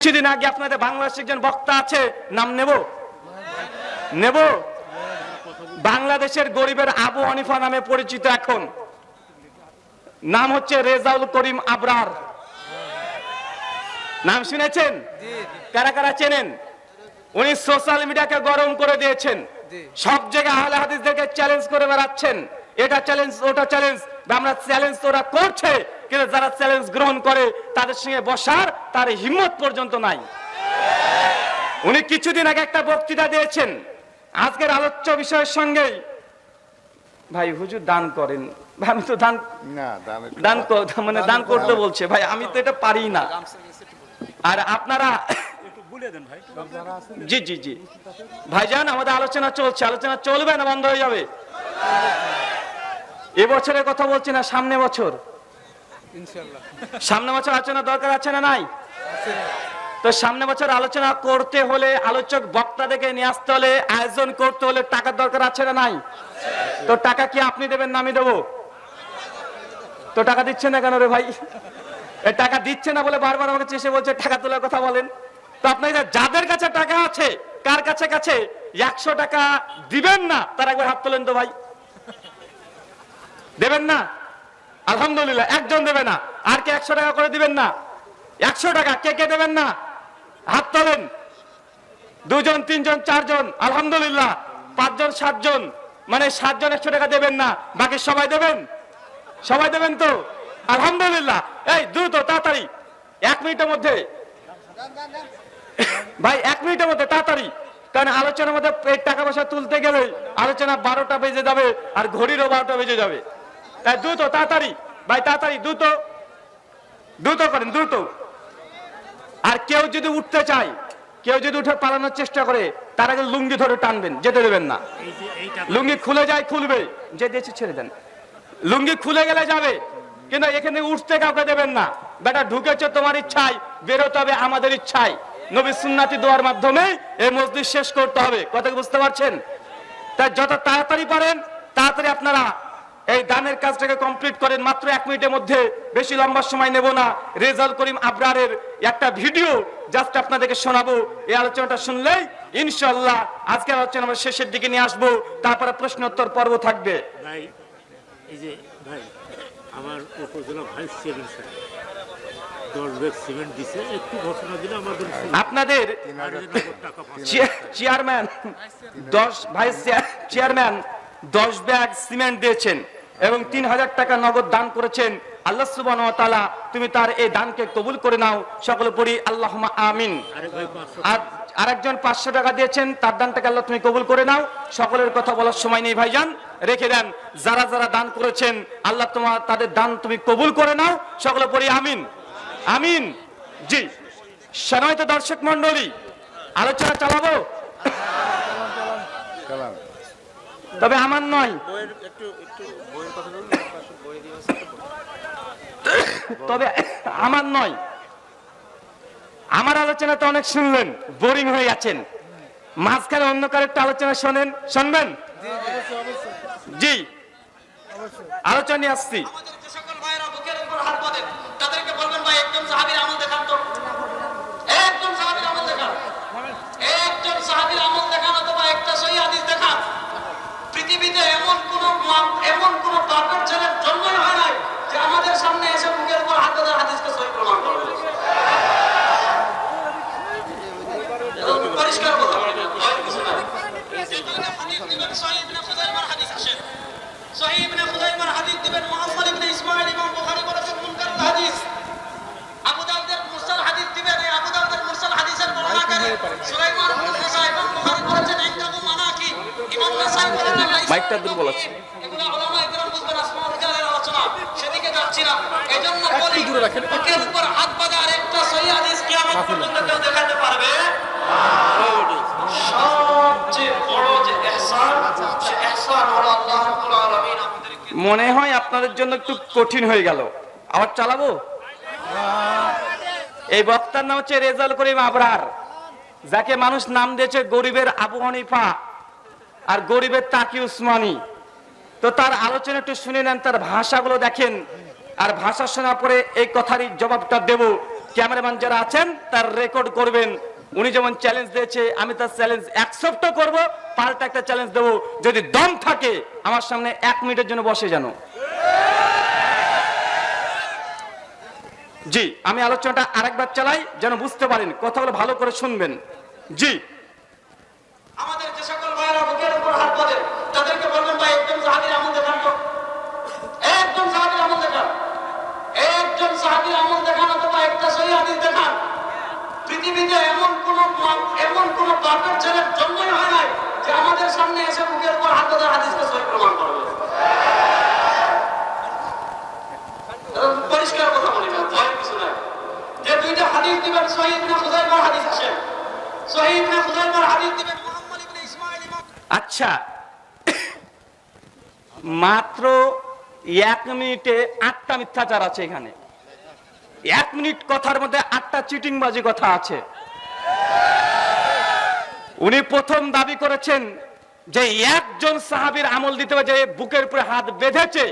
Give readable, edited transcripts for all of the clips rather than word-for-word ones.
কিছুদিন আগে আপনাদের বাংলাদেশের একজন বক্তা আছে, নাম নেব বাংলাদেশের গরিবের আবু হানিফা নামে পরিচিত। এখন নাম হচ্ছে রেজাউল করিম আবরার। নাম শুনেছেন? কারা কারা চেনেন? উনি সোশ্যাল মিডিয়াকে গরম করে দিয়েছেন, সব জায়গায় আহলে হাদিসদেরকে চ্যালেঞ্জ করে বেড়াচ্ছেন। এটা চ্যালেঞ্জ, ওটা চ্যালেঞ্জ। আমরা চ্যালেঞ্জ ওরা করছে, কিন্তু যারা চ্যালেঞ্জ গ্রহণ করে তাদের সঙ্গে বসার তার হিম্মত পর্যন্ত নাই। উনি কিছুদিন আগে একটা বক্তৃতা দিয়েছেন আজকের আলোচ্য বিষয়ের সঙ্গে। ভাই হুজুর দান করেন, আমি তো দান করতে বলছে ভাই, আমি তো এটা পারি না। আর আপনারা জি জি জি ভাইজান, আমাদের আলোচনা চলছে, আলোচনা চলবে না বন্ধ হয়ে যাবে? এবছরের কথা বলছি না, সামনে বছর আলোচনা দরকার আছে না নাই? তো সামনে বছর আলোচনা করতে হলে, আলোচক বক্তাদেরকে নিয়ে আসতে হলে, আয়োজন করতে হলে টাকার দরকার আছে না নাই? তো টাকা কি আপনি দেবেন না আমি দেবো? তো টাকা দিচ্ছেন না কেন রে ভাই? টাকা দিচ্ছে না বলে বারবার আমাকে চেষে বলছে টাকা তোলার কথা বলেন। তো আপনাদের যাদের কাছে টাকা আছে, কার কাছে 100 টাকা দিবেন না, তার একবার হাত তোলেন তো ভাই। দেবেন না? আলহামদুলিল্লাহ, একজন দেবে না। আর কে 100 টাকা করে দিবেন না? 100 টাকা কে কে দেবেন না? হাত তোলেন। 2 জন 3 জন 4 জন, আলহামদুলিল্লাহ। 5 জন 7 জন, মানে 7 জন 100 টাকা দেবেন না, বাকি সবাই দেবেন। সবাই দেবেন তো? আলহামদুলিল্লাহ। এই দ্রুত তাড়াতাড়ি 1 মিনিটের মধ্যে ভাই, 1 মিনিটের মধ্যে তাড়াতাড়ি, কারণ আলোচনার মধ্যে টাকা পয়সা তুলতে গেলে আলোচনা 12টা বেজে যাবে, আর ঘড়িরও 12টা বেজে যাবে। তাই দ্রুত তাড়াতাড়ি ভাই, তাড়াতাড়ি দ্রুত করেন, দ্রুত। আর কেউ যদি উঠতে চায়, কেউ যদি উঠে পালানোর চেষ্টা করে, তার আগে লুঙ্গি ধরে টানবেন, যেতে দেবেন না। লুঙ্গি খুলে যায় খুলবে, যে দিয়েছে ছেড়ে দেন। লুঙ্গি খুলে গেলে যাবে, কিন্তু এখানে উঠতে কাউকে দেবেন না। বেটা ঢুকেছে তোমার ইচ্ছায়, বেরোতে হবে আমাদের ইচ্ছায়। নবী সুন্নাতি দোয়ার মাধ্যমে এই মসজিদ শেষ করতে হবে। কথা বুঝতে পারছেন? তাই যত তাড়াতাড়ি পারেন তাড়াতাড়ি আপনারা এই দানের কাজটাকে কমপ্লিট করেন। মাত্র 1 মিনিটের মধ্যে, বেশি লম্বা সময় নেব না। রেজাউল করিম আবরারের একটা ভিডিও জাস্ট আপনাদেরকে শোনাবো। এই আলোচনাটা শুনলেই ইনশাআল্লাহ আজকের আলোচনা আমরা শেষের দিকে নিয়ে আসবো, তারপরে প্রশ্নোত্তর পর্ব থাকবে। ভাই, এই যে ভাই, আমার উপজেলা ভাইস চেয়ারম্যান 10 ব্যাগ সিমেন্ট দিছে, একটু ঘোষণা দিলে আমাদের আপনাদের চেয়ারম্যান 10 ব্যাগ সিমেন্ট দিয়েছেন এবং 3000 টাকা নগদ দান করেছেন। আল্লাহ সুবহানাহু ওয়া তাআলা তুমি তার এই দানকে কবুল করে নাও, সকলে পড়ি আল্লাহুম্মা আমিন। আর আরেকজন 500 টাকা দিয়েছেন, তার দানটাকে আল্লাহ তুমি কবুল করে নাও। সকলের কথা বলার সময় নেই ভাইজান, রেখে দেন। যারা যারা দান করেছেন আল্লাহ তোমার তাদের দান তুমি কবুল করে নাও, সকলে পড়ি আমিন আমিন। জি, সম্মানিত দর্শক মন্ডলী, আলোচনা চালাবো, তবে আমার নয়, তবে আমার নয়। আমার আলোচনা তো অনেক শুনলেন, বোরিং হয়ে গেছেন। মাঝখানে অন্য কারো একটা আলোচনা শুনবেন? জি, আলোচনা নিয়ে আসছি। তাদেরকে বলবেন ভাই একজন সাহাবীর আমল দেখান তো, একজন সাহাবীর আমল দেখান, একজন সাহাবীর আমল দেখান, অথবা একটা সহিহ হাদিস দেখান। পৃথিবীতে এমন কোন পাপের ছেলের জন্মই হয় নাই যে আমাদের সামনে এসে মুখের উপর হাত দিয়ে হাদিসকে সহিহ প্রমাণ করবে। পরিষ্কার কথা, সহিহ ইবনে খুযাইমার হাদিস আসে, সহিহ ইবনে খুযাইমার হাদিস দিবেন মুহাম্মদ ইবনে ইসমাঈল, ইমাম বুখারী বলেছেন মুনকার হাদিস। আবু দাউদের মুরসাল হাদিস দিবেন, এই আবু দাউদের মুরসাল হাদিসের বর্ণনাকারী সুলাইমান ইবনে মুসাইব, ইমাম বুখারী বলেছেন ইনদাহু মানাকি, ইমাম নাসাই বলেছেন মাইকটা দূর বলাচ্ছি। এগুলো উলামা ইকরাম বুঝবেন, আসমা রিজালের আলোচনা, সেদিকে যাচ্ছি না। এজন্য বলি বুকের উপর হাত বাঁধা আরেকটা সহিহ হাদিস কিয়ামত পর্যন্ত কেউ দেখাতে পারবে না। সবচেয়ে বড় যে ইহসান, সে ইহসান হলো আল্লাহ রাব্বুল আলামিন আমাদেরকে। মনে হয় আপনাদের জন্য একটু কঠিন হয়ে গেল, আবার চালাবো। এই বক্তার নাম হচ্ছে রেজাউল করিম আবরার, যাকে মানুষ নাম দিয়েছে গরিবের আবু হানিফা আর গরিবের তাকি উসমানী। তো তার আলোচনা একটু শুনে নেন, তার ভাষাগুলো দেখেন, আর ভাষা শোনার পরে এই কথারই জবাবটা দেব। ক্যামেরাম্যান যারা আছেন তার রেকর্ড করবেন। উনি যেমন চ্যালেঞ্জ দিয়েছে আমি তার চ্যালেঞ্জ অ্যাকসেপ্ট করব, পাল্টা একটা চ্যালেঞ্জ দেবো, যদি দম থাকে আমার সামনে 1 মিনিটের জন্য বসে যেন। জি, আমি আলোচনাটা আরেকবার চালাই যেন বুঝতে পারেন, কথাগুলো ভালো করে শুনবেন। জি, আমাদের যে সকল ভাইয়েরা বুকের উপর হাত বাঁধে তাদেরকে বলবেন ভাই একজন সাহাবীর আমল দেখান তো, একজন সাহাবীর আমল দেখান, একজন সাহাবীর আমল দেখান অথবা একটা সহিহ হাদিস দেখান। পৃথিবীতে এমন কোন বাপের ছেলের জন্মই হয় নাই যে আমাদের সামনে এসে বুকের উপর হাত বাঁধে হাদিসকে সহিহ প্রমাণ করবে। পরিষ্কার কথা বলি না, ভয়ের কিছু নাই। যে দুইটা হাদিস দিবেন, সহিহ ইবনে খুযাইমার হাদিস আছে, সহিহ ইবনে খুযাইমার হাদিস দিবেন মুহাম্মদ ইবনে ইসমাঈল ইমাম। আচ্ছা, মাত্র 1 মিনিটে 8টা মিথ্যাচার আছে এখানে। 1 মিনিট কথার মধ্যে 8টা চিটিংবাজি কথা আছে। উনি প্রথম দাবি করেছেন যে একজন সাহাবীর আমল দিতে হবে যে বুকের উপরে হাত বেঁধেছে,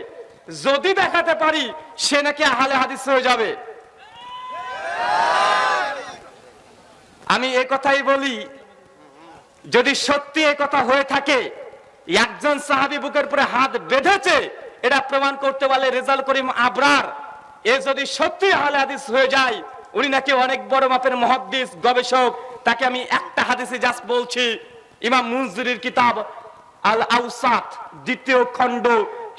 যদি দেখাতে পারি সে নাকি আহলে হাদিস হয়ে যাবে। আমি এই কথাই বলি, যদি সত্যি এই কথা হয়ে থাকে একজন সাহাবী বুকের উপরে হাত বেঁধেছে, এটা প্রমাণ করতে পারলে রেজাল করিম আবরার এ যদি সত্যি আহলে হাদিস হয়ে যায়, উনি নাকি অনেক বড় মাপের মুহাদ্দিস গবেষক। তাকে আমি একটা হাদিসে জাস্ট বলছি, ইমাম মুনজিরির কিতাব আল আউসাত 2য় খণ্ড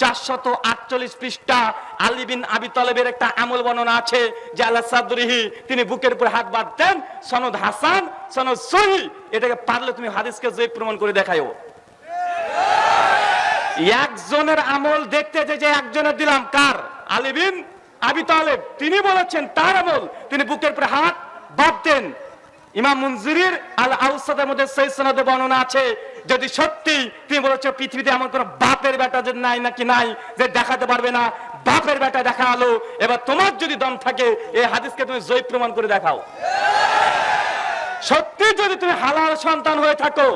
448 পৃষ্ঠা, আলী বিন আবি তালেবের একটা আমল বর্ণনা আছে যে আলা সাদরিহি, তিনি বুকের উপর হাত বাঁধতেন, সনদ হাসান, সনদ সহিহ। এটাকে পারলে তুমি হাদিসকে জয়ী প্রমাণ করে দেখাও। একজনের আমল দেখতে যে একজনের দিলাম, কার? আলী বিন আবি তালেব, তিনি বলেছেন তার আমল, তিনি বুকের উপর হাত বাঁধতেন। ইমাম মুনজিরির আল আউসাদের মধ্যে সেই সনদে বর্ণনা আছে, যদি সত্যি তিনি বলেছেন পৃথিবীতে এমন কোন বাপের বেটা যে নাই নাকি নাই যে দেখাতে পারবে না, বাপের বেটা দেখা আলো। এবার তোমার যদি দম থাকে এই হাদিসকে তুমি জয়ী প্রমাণ করে দেখাও। সত্যি যদি তুমি হালাল সন্তান হয়ে থাকো,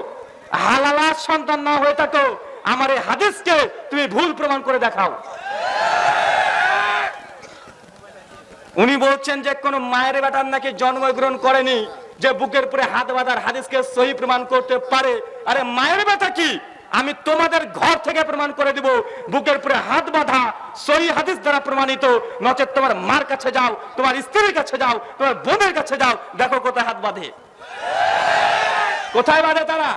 হালাল সন্তান না হয়ে থাকো, আমার এই হাদিসকে তুমি ভুল প্রমাণ করে দেখাও। উনি বলছেন যে কোন মায়ের বেটার নাকি জন্মগ্রহণ করেনি যে বুকের উপরে হাত বাঁধার হাদিসকে সহি প্রমাণ করতে পারে। আরে মায়ের বেটা কি, আমি তোমাদের ঘর থেকে প্রমাণ করে দিব বুকের উপরে হাত বাঁধা সহি হাদিস দ্বারা প্রমাণিত। নচেত তোমার মার কাছে যাও, তোমার স্ত্রীর কাছে যাও, তোমার বোনের কাছে যাও, দেখো কোথায় হাত বাঁধে, কোথায় বাঁধে তারা।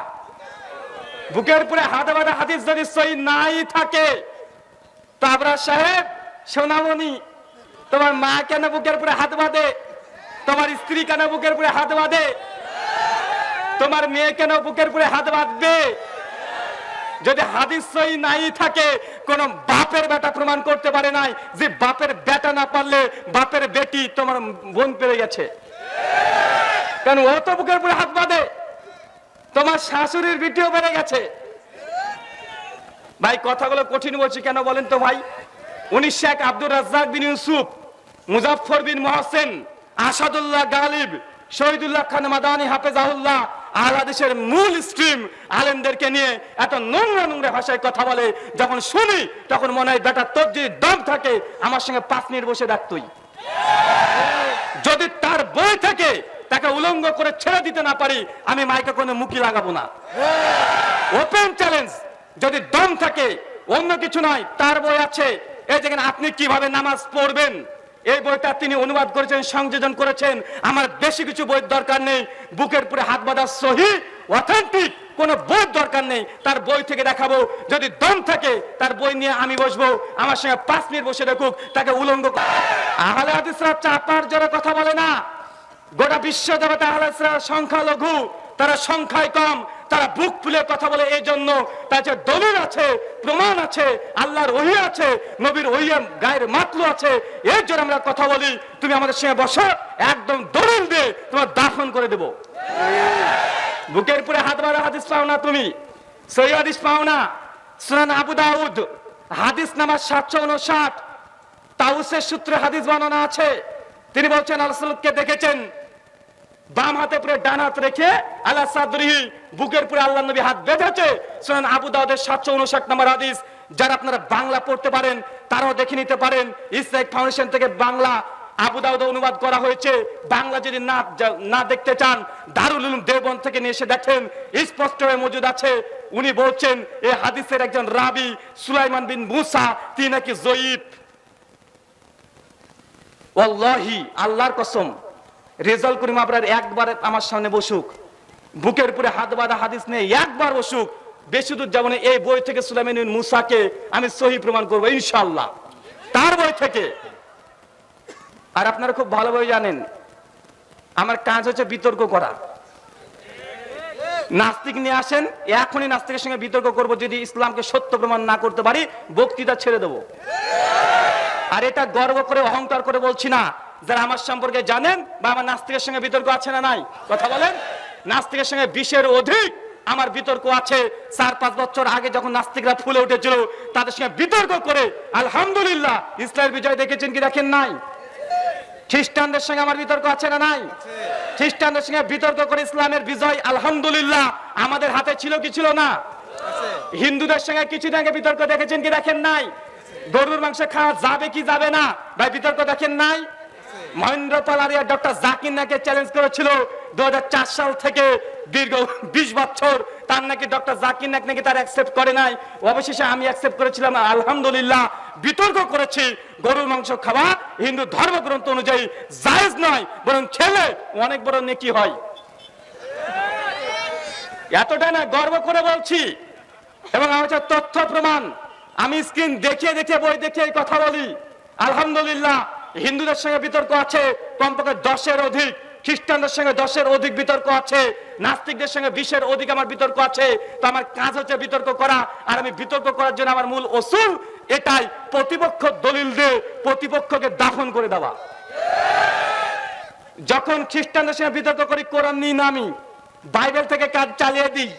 বুকের উপরে হাত বাঁধা হাদিস যদি সহি নাই থাকে, তাবরা সাহেব সোনামণি, তোমার মা কেন বুকের উপরে হাত বাঁধে? তোমার স্ত্রী কেন বুকের উপরে হাত বাঁধে? তোমার মেয়ে কেন বুকের উপরে হাত বাঁধবে? যদি হাদিস সহি নাই থাকে, কোন বাপের বেটা প্রমাণ করতে পারে নাই যে বাপের বেটা না পারলে বাপের বেটি তোমার বোন পেরে গেছে, কারণ ও তো বুকের উপরে হাত বাঁধে। তোমার শাশুড়ির বেটিও বেড়ে গেছে। ভাই কথাগুলো কঠিন বলছি কেন বলেন তো ভাই? 19 শেখ আব্দুর রাজ্জাক বিন ইউসুফ, মুজাফফর বিন মোহসেন, আসাদুল্লাহ গালিব, শহীদুল্লাহ খান মাদানী হাফেজাহুল্লাহ, আহলে হাদিসের মূল স্ট্রিম আলেমদেরকে নিয়ে এত নোংরা নোংরা ভাষায় কথা বলে, যখন শুনি তখন মনে হয় বেটা তোর যদি দম থাকে আমার সঙ্গে 5 মিনিট বসে দেখ তুই। যদি তার বই থেকে তাকে উলঙ্গ করে ছেড়ে দিতে না পারি, আমি মাইকে কোনো মুখি লাগাবো না। ওপেন চ্যালেঞ্জ, যদি দম থাকে, অন্য কিছু নয়, তার বই আছে। এই যেখানে আপনি কিভাবে নামাজ পড়বেন এই বইটা তিনি অনুবাদ করেছেন, সংযোজন করেছেন। আমার বেশি কিছু বইয়ের দরকার নেই। বুকের উপরে হাত বাঁধা সহি অথেন্টিক কোন বইয়ের দরকার নেই, তার বই থেকে দেখাবো। যদি দম থাকে তার বই নিয়ে আমি বসবো, আমার সঙ্গে 5 মিনিট বসে দেখুক, তাকে উলঙ্গ। আহলে হাদিসরা চাপার জোরে কথা বলে না। গোটা বিশ্ব জগতে আহলে হাদিসরা সংখ্যালঘু, তারা সংখ্যায় কম, তারা বুক ফুলে কথা বলে। এই জন্য তার যে দলিল আছে, প্রমাণ আছে, আল্লাহর ওহী আছে, নবীর ওহী গায়ের মাতলু আছে, এর জন্য আমরা কথা বলি। তুমি আমাদের সঙ্গে বসো, একদম দলিল দিয়ে তোমার দাফন করে দেব। বুকের উপরে হাত বাঁধা হাদিস পাও না তুমি, সহিহ হাদিস পাও না। সুনান আবু দাউদ হাদিস নাম্বার 759, তাউসের সূত্রে হাদিস বর্ণনা আছে। তিনি বলছেন রাসূলকে দেখেছেন বাম হাতে পুরো ডান হাত রেখে আলা সাদরিহি, বুকের পুরো আল্লাহর নবী হাত বেঁধেছে। সুনান আবু দাউদের 759 নম্বর হাদিস। যারা আপনারা বাংলা পড়তে পারেন তারাও দেখে নিতে পারেন। ইসলামিক ফাউন্ডেশন থেকে বাংলা আবু দাউদে অনুবাদ করা হয়েছে। বাংলা যদি না দেখতে চান, দারুল উলুম দেওবন্দ থেকে নিয়ে এসে দেখেন, স্পষ্ট হয়ে মজুদ আছে। উনি বলছেন এই হাদিসের একজন রাবি সুলাইমান বিন মুসা, তিনি নাকি জয়ীফ। ওয়াল্লাহি, আল্লাহর কসম, রেজাউল করিম আবরার একবার আমার সামনে বসুক, বুকের উপরে হাত বাঁধা হাদিস নিয়ে একবার বসুক, বেশি দূর যাব না, এই বই থেকে সুলাইমান বিন মুসাকে আমি সহি প্রমাণ করবো ইনশাআল্লাহ, তার বই থেকে। আর আপনারা খুব ভালোভাবে জানেন আমার কাজ হচ্ছে বিতর্ক করা। নাস্তিক নিয়ে আসেন, এখনই নাস্তিকের সঙ্গে বিতর্ক করব, যদি ইসলামকে সত্য প্রমাণ না করতে পারি বক্তৃতা ছেড়ে দেব। আর এটা গর্ব করে অহংকার করে বলছি না, যারা আমার সম্পর্কে জানেন বা আমার নাস্তিকের সঙ্গে বিতর্ক আছে না নাই, কথা বলেন। নাস্তিকের সঙ্গে 20-এর অধিক আমার বিতর্ক আছে। 4-5 বছর আগে যখন নাস্তিকরা ফুলে উঠেছিল, তাদের সঙ্গে বিতর্ক করে আলহামদুলিল্লাহ ইসলামের বিজয় দেখেছেন কি দেখেন নাই? খ্রিস্টানদের সঙ্গে আমার বিতর্ক আছে না নাই? খ্রিস্টানদের সঙ্গে বিতর্ক করে ইসলামের বিজয় আলহামদুলিল্লাহ আমাদের হাতে ছিল কি ছিল না? হিন্দুদের সঙ্গে কিছুদিন আগে বিতর্ক দেখেছেন কি দেখেন নাই? গরুর মাংস খাওয়া যাবে কি যাবে না ভাই, বিতর্ক দেখেন নাই? মহেন্দ্র পাল আর ডক্টর জাকির নাকি চ্যালেঞ্জ করেছিল 2004 সাল থেকে দীর্ঘ 20 বছর, তার নাকি ডক্টর জাকির নাকি তার অ্যাকসেপ্ট করে নাই। অবশেষে আমি অ্যাকসেপ্ট করেছিলাম, আলহামদুলিল্লাহ। বিতর্ক করেছি, গরুর মাংস খাওয়া হিন্দু ধর্মগ্রন্থ অনুযায়ী জায়েজ নয়, বরং খেলে অনেক বড় নেকি হয়। এতটা না, গর্ব করে বলছি, এবং আমার তথ্য প্রমাণ আমি স্ক্রিন দেখিয়ে দেখিয়ে বই দেখিয়ে কথা বলি। আলহামদুলিল্লাহ হিন্দুদের সঙ্গে বিতর্ক আছে কমপক্ষে 10-এর অধিক, খ্রিস্টানদের সঙ্গে 10-এর অধিক বিতর্ক আছে, নাস্তিকদের সঙ্গে 20-এর অধিক আমার বিতর্ক আছে। তো আমার কাজ হচ্ছে বিতর্ক করা, আর আমি বিতর্ক করার জন্য আমার মূল অসুল এটাই, প্রতিপক্ষ দলিল দিয়ে প্রতিপক্ষকে দাফন করে দেওয়া। যখন খ্রিস্টানদের সঙ্গে বিতর্ক করি, কোরআন নিই না, আমি বাইবেল থেকে কাজ চালিয়ে দিই।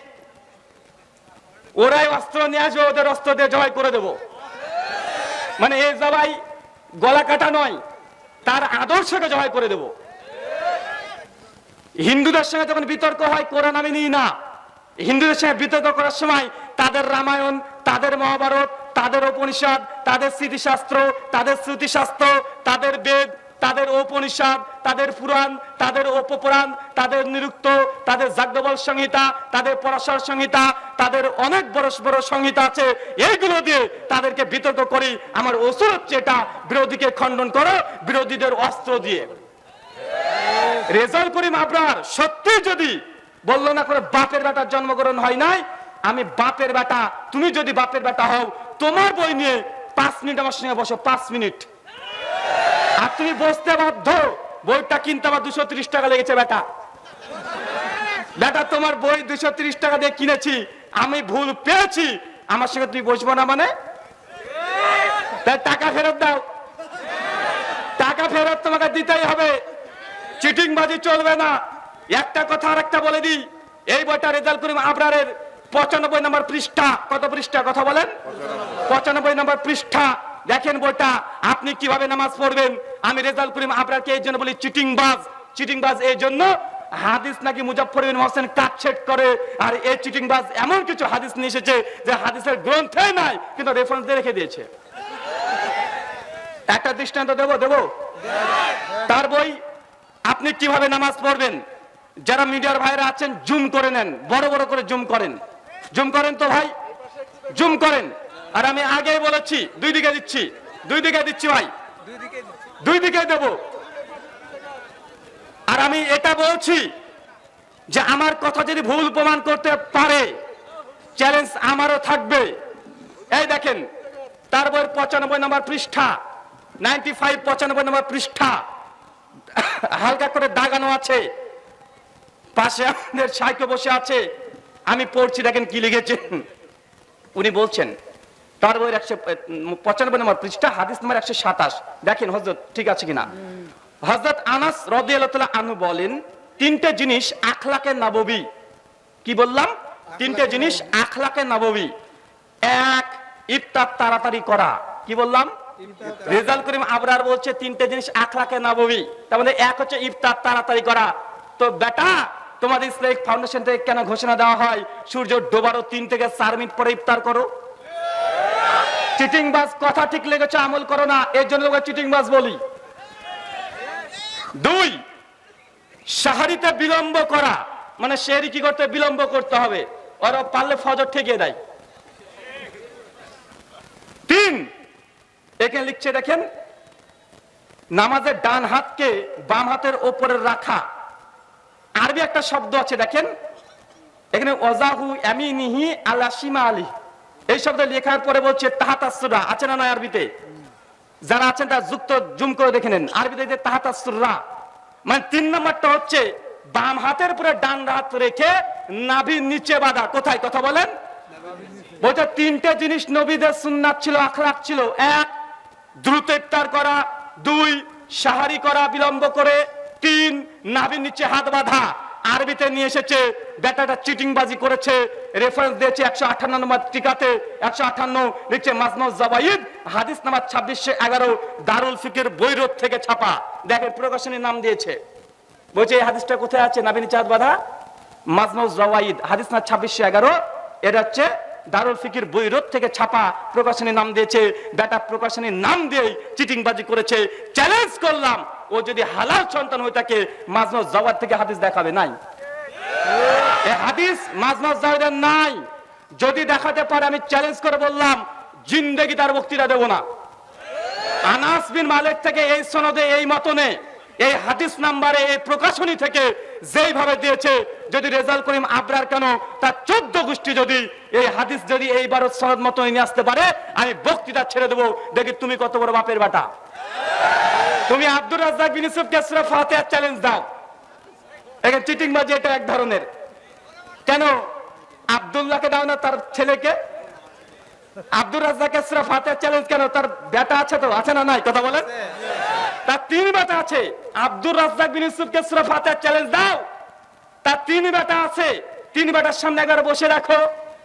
ওরাই অস্ত্র নিয়ে আসবে, ওদের অস্ত্র দিয়ে জবাই করে দেব। মানে এই জবাই গলা কাটা নয়, তার আদর্শকে জবাই করে দেব। হিন্দুদের সঙ্গে যখন বিতর্ক হয়, কোরআন আমি নিই না। হিন্দুদের সঙ্গে বিতর্ক করার সময় তাদের রামায়ণ, তাদের মহাভারত, তাদের উপনিষদ, তাদের স্মৃতিশাস্ত্র, তাদের শ্রুতিশাস্ত্র, তাদের বেদ, তাদের উপনিষদ, তাদের পুরাণ, তাদের উপপুরাণ, তাদের নিরুক্ত, তাদের যাজ্ঞবল্ক্য সংহিতা, তাদের পরাশর সংহিতা, তাদের অনেক বড় বড় সংহিতা আছে। এইগুলো দিয়ে তাদেরকে বিতর্ক করি। আমার অসুর হচ্ছে এটা, বিরোধীকে খণ্ডন করো বিরোধীদের অস্ত্র দিয়ে। রেজাউল করিম আবরার সত্যি যদি বললো না করে বাপের বেটার জন্মগ্রহণ হয় নাই, আমি বাপের বেটা, তুমি যদি বাপের বেটা হও, তোমার বই নিয়ে 5 মিনিট আমার সঙ্গে বসো, 5 মিনিট। আর তুমি বসতে বাধ্য, বইটা কিনতে আমার 230 টাকা লেগেছে বেটা। বেটা তোমার বই 230 টাকা দিয়ে কিনেছি, আমি ভুল পেয়েছি, আমার সঙ্গে তুমি বসবো না মানে? তাই টাকা ফেরত দাও, টাকা ফেরত তোমাকে দিতেই হবে। চিটিংবাজি চলবে না। একটা কথা আর একটা বলে দিই, এই বইটা রেজাউল করিম আবরারের 95 নম্বর পৃষ্ঠা। কত পৃষ্ঠা কথা বলেন? 95 নম্বর পৃষ্ঠা। দেখেন বইটা, আপনি কিভাবে নামাজ পড়বেন। আমি রেজাউল করিম আবরারকে এই জন্য বলি চিটিংবাজ। চিটিংবাজ এই জন্য, হাদিস নাকি মুজাফফর বিন হোসেন কাটছেট করে, আর এই চিটিংবাজ এমন কিছু হাদিস নিয়ে এসেছে যে হাদিসের গ্রন্থে নাই, কিন্তু রেফারেন্স দিয়ে রেখে দিয়েছে। একটা দৃষ্টান্ত দেব। তার বই আপনি কিভাবে নামাজ পড়বেন। যারা মিডিয়ার ভাইরা আছেন জুম করে নেন, বড় বড় করে জুম করেন। জুম করেন তো ভাই, জুম করেন। আর আমি আগেই বলেছি, 2 দিকে দিচ্ছি, 2 দিকে দিচ্ছি ভাই, 2 দিকে দেব। আর আমি এটা বলছি যে আমার কথা যদি ভুল প্রমাণ করতে পারে, চ্যালেঞ্জ আমারও থাকবে। এই দেখেন তার বইয়ের 95 নম্বর পৃষ্ঠা, 95 95 নম্বর পৃষ্ঠা, হালকা করে দাগানো আছে। পাশে আমাদের সাইকে বসে আছে, আমি পড়ছি, দেখেন কি লিখেছেন। উনি বলছেন তার বইয়ের 195 নম্বর পৃষ্ঠা, হাদিস নম্বর 127। দেখেন হযরত ঠিক আছে কিনা। হযরত আনাস রাদিয়াল্লাহু তাআলা আনহু বলেন, 3টে জিনিস আখলাকে নববী। কি বললাম? 3টে জিনিস আখলাকে নববী। 1, ইফতার তাড়াতাড়ি করা। কি বললাম? রেজাউল করিম আবরার বলছে 3টে জিনিস আখলাকে নববী। তার মধ্যে 1 হচ্ছে ইফতার তাড়াতাড়ি করা। তো বেটা, তোমাদের ইসলামিক ফাউন্ডেশন থেকে কেন ঘোষণা দেওয়া হয় সূর্য ডোবারও 3 থেকে 4 মিনিট পরে ইফতার করো? চিটিংবাজ, কথা ঠিক লেগেছে আমল করো না, এর জন্য চিটিংবাজ বলি। দুই, সাহারিতে বিলম্ব করা, মানে সেহরি কি করতে বিলম্ব করতে হবে, ওরা পারলে ফজর ঠেকিয়ে দেয়। তিন, এখানে লিখছে দেখেন, নামাজের ডান হাতকে বাম হাতের ওপরে রাখা। আরবি একটা শব্দ আছে দেখেন এখানে, ওয়াজাহু ইয়ামিনিহি আলা শিমালি, এই শব্দ লেখার পরে বলছে তাহাতাসসুরা, আছে না নয় আরবিতে? যারা আছেন তারা যুক্ত জুম করে দেখে নেন, আরবিতে যে তাহাতাসসুরা, মানে 3 নম্বরটা হচ্ছে বাম হাতের উপরে ডান হাত রেখে নাভির নিচে বাঁধা। কোথায়? কথা বলেন। বলতে 3টে জিনিস নবীদের সুন্নাত ছিল, আখলাক ছিল। 1, দ্রুত ইফতার করা। 2, সাহারি করা বিলম্ব করে। 3, নাভির নিচে হাত বাঁধা। আরবিতে নিয়ে এসেছে, বেটাটা চিটিংবাজি করেছে, রেফারেন্স দিয়েছে 158 নম্বর টিকাতে, 158 লিখছে মাজমুজ জাওয়াইদ, হাদিস নাম্বার 2611, দারুল ফিকির বৈরত থেকে ছাপা। দেখেন প্রকাশনীর নাম দিয়েছে, বলছে এই হাদিসটা কোথায় আছে, নাভির নিচে হাত বাঁধা, মাজমুজ জাওয়াইদ, হাদিস নাম্বার 2611, এটা হচ্ছে দারুল ফিকির বৈরত থেকে ছাপা, প্রকাশনীর নাম দিয়েছে। বেটা প্রকাশনীর নাম দিয়েই চিটিংবাজি করেছে। চ্যালেঞ্জ করলাম, ও যদি হালাল সন্তান হয়ে থাকে মাজমুজ জাওয়াইদ থেকে হাদিস দেখাবে। নাই, এই হাদিস মাজমুজ জাওয়াইদের নাই। যদি দেখাতে পারে আমি চ্যালেঞ্জ করে বললাম জিন্দেগি তার বক্তৃতা দেব না। আনাস বিন মালিক থেকে এই সনদে, এই মতনে, এই হাদিস নাম্বারে, এই প্রকাশনী থেকে যেইভাবে দিয়েছে, যদি রেজাল করিম আবরার কেন তার 14 গোষ্ঠী যদি এই হাদিস যদি এইবার সনদ মতো নিয়ে আসতে পারে, আমি বক্তৃতা ছেড়ে দেবো। দেখি তুমি কত বড় বাপের বেটা। তুমি আব্দুর রাজ্জাক বিন ইউসুফকে সূরা ফাতিহা চ্যালেঞ্জ দাও। এখানে চিটিংবাজি এটা এক ধরনের। কেন আব্দুল্লাহকে দাও না তার ছেলেকে? আব্দুর রাজ্জাককে সূরা ফাতিহা চ্যালেঞ্জ কেন? তার বেটা আছে তো, আছে না নাই? কথা বলেন। তার 3 বেটা আছে। আব্দুর রাজ্জাক বিন ইউসুফকে সূরা ফাতিহা চ্যালেঞ্জ দাও, তার 3 বেটা আছে। 3 বেটার সামনে একবার বসে রাখো,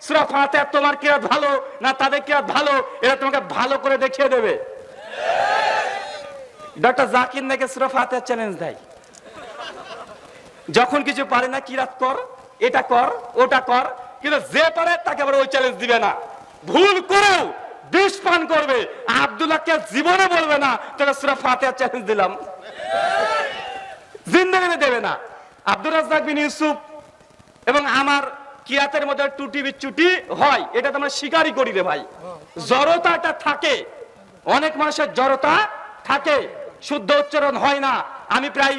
সূরা ফাতিহা তোমার কিরাত ভালো না তাদের কিরাত ভালো, এরা তোমাকে ভালো করে দেখিয়ে দেবে। ডক্টর জাকির নাকি সূরা ফাতিহা চ্যালেঞ্জ দেয়, যখন কিছু পারে না কিরাত কর, এটা কর, ওটা কর, কিন্তু যে পারে তাকে আবার ওই চ্যালেঞ্জ দিবে না। ভুল করেও বিষ পান করবে, আব্দুল্লাহকে জীবনে বলবে না তোকে সূরা ফাতিহা চ্যালেঞ্জ দিলাম, জিন্দেগিতে দেবে না। আব্দুর রাজ্জাক বিন ইউসুফ এবং আমার কিরাতের মধ্যে টুটি বিচ্যুটি হয়, এটা তো আমরা স্বীকারই করি রে ভাই। জড়তাটা থাকে, অনেক মানুষের জড়তা থাকে, শুদ্ধ উচ্চারণ হয় না। আমি প্রায়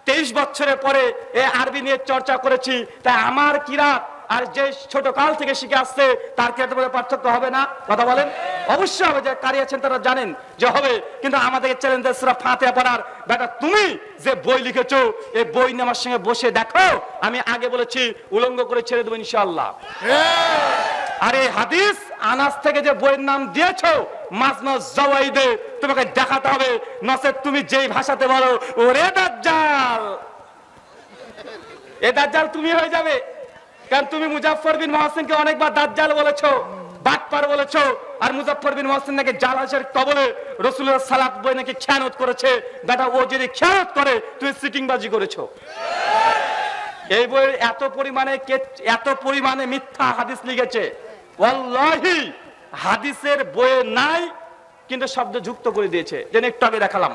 23 বছরের পরে এই আরবি নিয়ে চর্চা করেছি, তাই আমার কিরাত আর যে ছোট কাল থেকে শিখে আসছে তার কিরাতের মধ্যে পার্থক্য হবে না? কথা বলেন। অবশ্যই হবে, যে কারি আছেন তারা জানেন যে হবে, কিন্তু আমাদেরকে চ্যালেঞ্জ দেয় সূরা ফাতিহা পড়ার। বেটা তুমি যে বই লিখেছো, এই বই নিয়ে আমার সঙ্গে বসে দেখো, আমি আগে বলেছি উলঙ্গ করে ছেড়ে দেবো ইনশাআল্লাহ। আর এই হাদিস আনাস থেকে যে বইয়ের নাম দিয়েছো মাজমুজ জাওয়াইদে, তোমাকে দেখাতে হবে, নচেত তুমি যেই ভাষাতে বলো ওরে দাজ্জাল, এ দাজ্জাল তুমি হয়ে যাবে। কারণ তুমি মুজাফফর বিন মুহসিনকে অনেকবার দাজ্জাল বলেছো, বাটপার বলেছো, আর মুজাফফর বিন মুহসিন নাকি জালাশের কবলে রাসূলুল্লাহ সালাত বই নাকি খেয়ানত করেছে। বেটা ও যদি খেয়ানত করে তুমি সিটিংবাজি করেছো। এই বইয়ের এত পরিমাণে মিথ্যা হাদিস লিখেছে, ওয়াল্লাহি হাদিসের বইয়ে নাই, কিন্তু শব্দ যুক্ত করে দিয়েছে। যেন একটু আগে দেখালাম,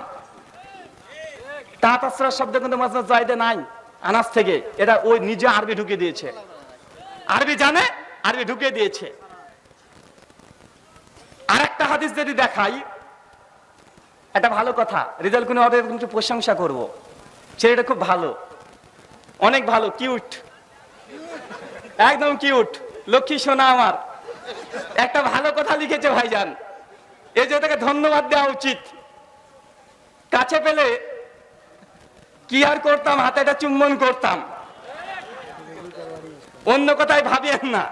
তাতাসরা শব্দ কিন্তু মাজমুজ জাওয়াইদে নাই, আনাস থেকে। এটা ওই নিজে আরবি ঢুকিয়ে দিয়েছে, আরবি জানে, আরবি ঢুকিয়ে দিয়েছে। আরেকটা হাদিস যদি দেখাই, এটা ভালো কথা, রিজাল্ট কোনো হবে কিন্তু প্রশংসা করব। ছেলেটা খুব ভালো, অনেক ভালো, কিউট, একদম কিউট, লক্ষ্মী সোনা আমার। একটা ভালো কথা লিখেছে ভাইজান, এই যে তাকে ধন্যবাদ দেওয়া উচিত। কাছে পেলে কি আর করতাম, হাতে একটা চুম্বন করতাম, অন্য কথায় ভাবিয়েন না।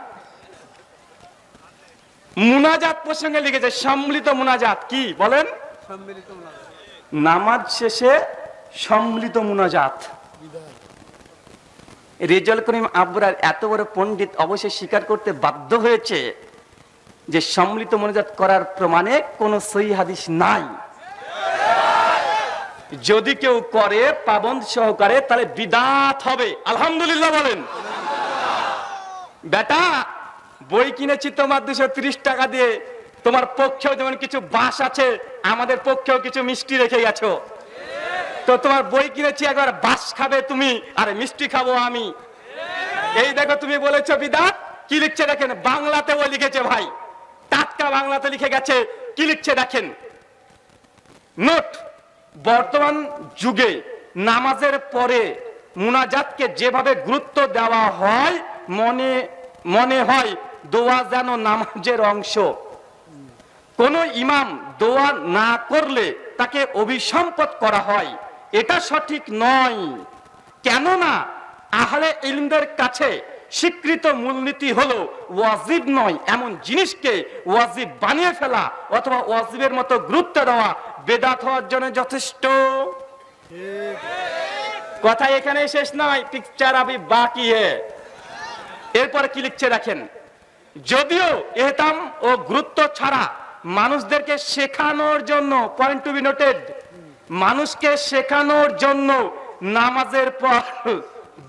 মুনাজাত প্রসঙ্গে লিখেছে, সম্মিলিত মুনাজাত। কি বলেন? নামাজ শেষে সম্মিলিত মুনাজাত। রেজাল করিম আবরার এত বড় পণ্ডিত অবশ্যই স্বীকার করতে বাধ্য হয়েছে যে সম্মিলিত মুনাজাত করার প্রমাণে কোনো সহিহ হাদিস নাই। যদি কেউ করে পাবন্দ সহকারে তাহলে বিদআত হবে। আলহামদুলিল্লাহ বলেন। বেটা বই কিনেছি তোমার 230 টাকা দিয়ে, তোমার পক্ষেও যেমন কিছু বাস আছে, আমাদের পক্ষেও কিছু মিষ্টি রেখে গেছো। তো তোমার বই কিনেছি, একবার বাস খাবে তুমি আর মিষ্টি খাবো আমি। এই দেখো তুমি বলেছো বিদাত, কি লিখছে দেখেন, বাংলাতে ও লিখেছে ভাই, টাটকা বাংলাতে লিখে গেছে। কি লিখছে দেখেন, নোট, বর্তমান যুগে নামাজের পরে মুনাজাতকে যেভাবে গুরুত্ব দেওয়া হয়, মনে হয় দোয়া যেন নামাজের অংশ। কোন ইমাম দোয়া না করলে তাকে অভিসম্পদ করা হয়, এটা সঠিক নয়। কেননা আহলে ইলমদের কাছে স্বীকৃত মূলনীতি হলো ওয়াজিব নয় এমন জিনিসকে ওয়াজিব বানিয়ে ফেলা অথবা ওয়াজিবের মতো গুরুত্ব দেওয়া বেদাত হওয়ার জন্য যথেষ্ট। কথা এখানে শেষ নয়, পিকচার আবি বাকি হে। এরপরে কি লিখছে দেখেন, যদিও এহতাম ও গুরুত্ব ছাড়া মানুষদেরকে শেখানোর জন্য, পয়েন্ট টু বি নোটেড, মানুষকে শেখানোর জন্য নামাজের পর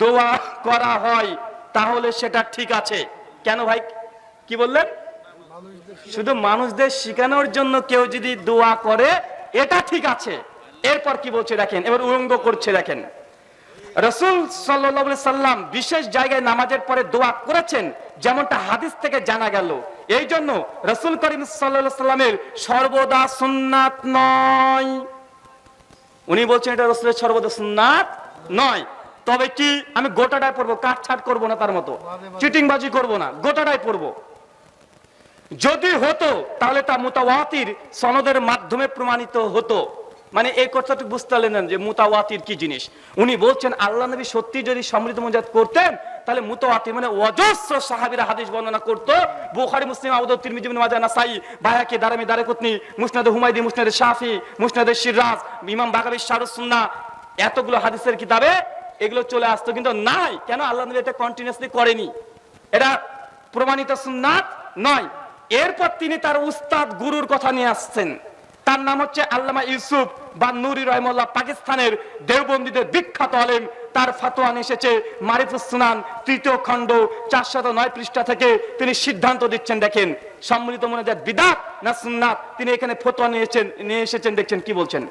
দোয়া করা হয়, তাহলে সেটা ঠিক আছে। কেন ভাই, কি বললেন? শুধু মানুষদের শেখানোর জন্য কেউ যদি দোয়া করে এটা ঠিক আছে। এরপর কি বলছে দেখেন, এবার উলঙ্গ করছে দেখেন, রাসূল সাল্লাল্লাহু আলাইহি সাল্লাম বিশেষ জায়গায় নামাজের পরে দোয়া করেছেন, যেমনটা হাদিস থেকে জানা গেল। এই জন্য রাসূল করিম সাল্লাল্লাহু আলাইহি সাল্লামের সর্বদা সুন্নাত নয়। উনি বলছেন এটা রাসূলের সর্বদা সুন্নাত নয়। তবে কি আমি গোটাটাই পড়বো, কাটছাট করবো না, তার মতো চিটিংবাজি করবো না, গোটাটাই পড়বো। যদি হতো তাহলে তা মুতাওয়াতির সনদের মাধ্যমে প্রমাণিত হতো। মানে এই কথাটুকু বুঝতে পারলেন যে মুতাওয়াতির কি জিনিস। উনি বলছেন আল্লাহ নবী সত্যি যদি সমৃদ্ধ মুনাজাত করতেন তাহলে মুতাওয়াতির মানে অজস্র সাহাবীরা হাদিস বর্ণনা করত। বুখারী, মুসলিম, আবু দাউদ, তিরমিজি, ইবনে মাজাহ, নাসাই, বাইহাকি, দারামি, দারাকুতনি, মুসনাদ হুমায়দি, মুসনাদ শাফি, মুসনাদ শিরাজ, ইমাম বাগাবী শারুস সুন্নাহ, এতগুলো হাদিসের কিতাবে এগুলো চলে আসতো, কিন্তু নাই। কেন? আল্লাহ নবী এটা কন্টিনিউয়াসলি করেনি, এটা প্রমাণিত সুন্নাত নয়। এরপর তিনি তার উস্তাদ গুরুর কথা নিয়ে আসছেন, তার নাম হচ্ছে আল্লামা ইউসুফ বান্নুরি রহিমাহুল্লাহ, পাকিস্তানের দেওবন্দীদের বিখ্যাত আলেম। তার ফতোয়া এসেছে মারিফুস সুনান 3য় খণ্ড 409 পৃষ্ঠা থেকে। তিনি সিদ্ধান্ত দিচ্ছেন, দেখেন সম্মিলিত মুনাজাত বিদআত না সুন্নাত। তিনি এখানে ফতোয়া নিয়ে এসেছেন, দেখছেন কি বলছেন।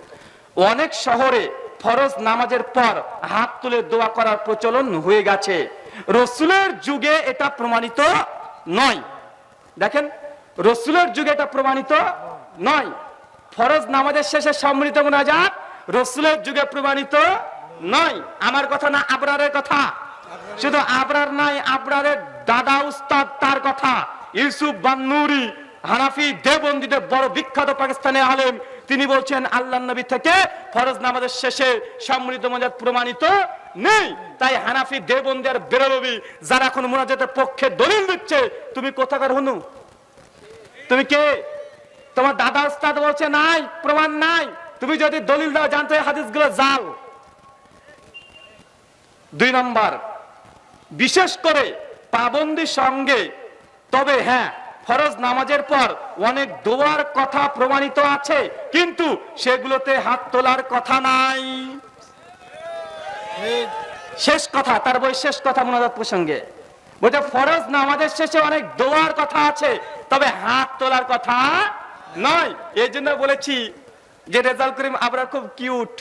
অনেক শহরে ফরজ নামাজের পর হাত তুলে দোয়া করার প্রচলন হয়ে গেছে, রাসূলের যুগে এটা প্রমাণিত নয়। দেখেন, রাসূলের যুগে এটা প্রমাণিত নয়। ফরজ নামাজের শেষে সম্মিলিত মুনাজাত রাসূলের যুগে প্রমাণিত নয়। আমার কথা না, আবরারের কথা। শুধু আবরার নাই, আবরারের দাদা উস্তাদ, তার কথা ইউসুফ বান্নুরি, হানাফি দেওবন্দীদের বড় বিখ্যাত পাকিস্তানের আলেম। তিনি বলছেন আল্লাহর নবী থেকে ফরজ নামাজের শেষে সম্মিলিত মুনাজাত প্রমাণিত নেই। তাই হানাফি, দেওবন্দি আর বেরলভী যারা এখন মুনাজাতের পক্ষে দলিল দিচ্ছে, তুমি কোথাকার হনু? তুমি কে? তোমার দাদা উস্তাদ বলছে নাই, প্রমাণ নাই। তুমি যদি দলিল দাও, জানতে হাদিসগুলো জাল। 2 নম্বর, বিশেষ করে পাবন্দির সঙ্গে। তবে হ্যাঁ, ফরজ নামাজের পর অনেক দোয়ার কথা প্রমাণিত আছে, কিন্তু সেগুলোতে হাত তোলার কথা নাই। শেষ কথা, তার বই শেষ কথা মুনাজাত প্রসঙ্গে বলতে ফরজ নামাজের শেষে অনেক দোয়ার কথা আছে, তবে হাত তোলার কথা নয়। এই জন্য বলেছি যে রেজাউল করিম আবরার খুব কিউট,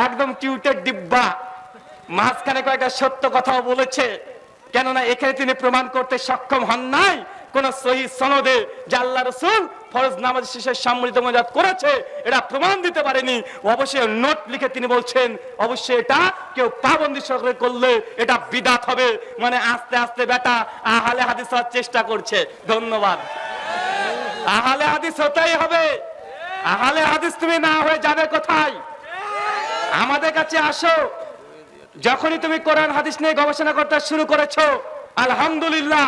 একদম কিউটের ডিব্বা। মাঝখানে কয়েকটা সত্য কথাও বলেছে, কেননা এখানে তিনি প্রমাণ করতে সক্ষম হন নাই কোন সহিহ সনদে যে আল্লাহ রাসূল ফরজ নামাজ শেষে সম্মিলিত মুনাজাত করেছে, এটা প্রমাণ দিতে পারেনি। অবশ্যই নোট লিখে তিনি বলছেন অবশ্যই এটা কেউ পাবন্দি সহকারে করলে এটা বিদআত হবে। মানে আস্তে আস্তে বেটা আহলে হাদিস হওয়ার চেষ্টা করছে। ধন্যবাদ। আহলে হাদিস হতেই হবে। আহলে হাদিস তুমি না হয়ে যাবে কোথায়? আমাদের কাছে আসো। যখনই তুমি কোরআন হাদিস নিয়ে গবেষণা করতে শুরু করেছো, আলহামদুলিল্লাহ,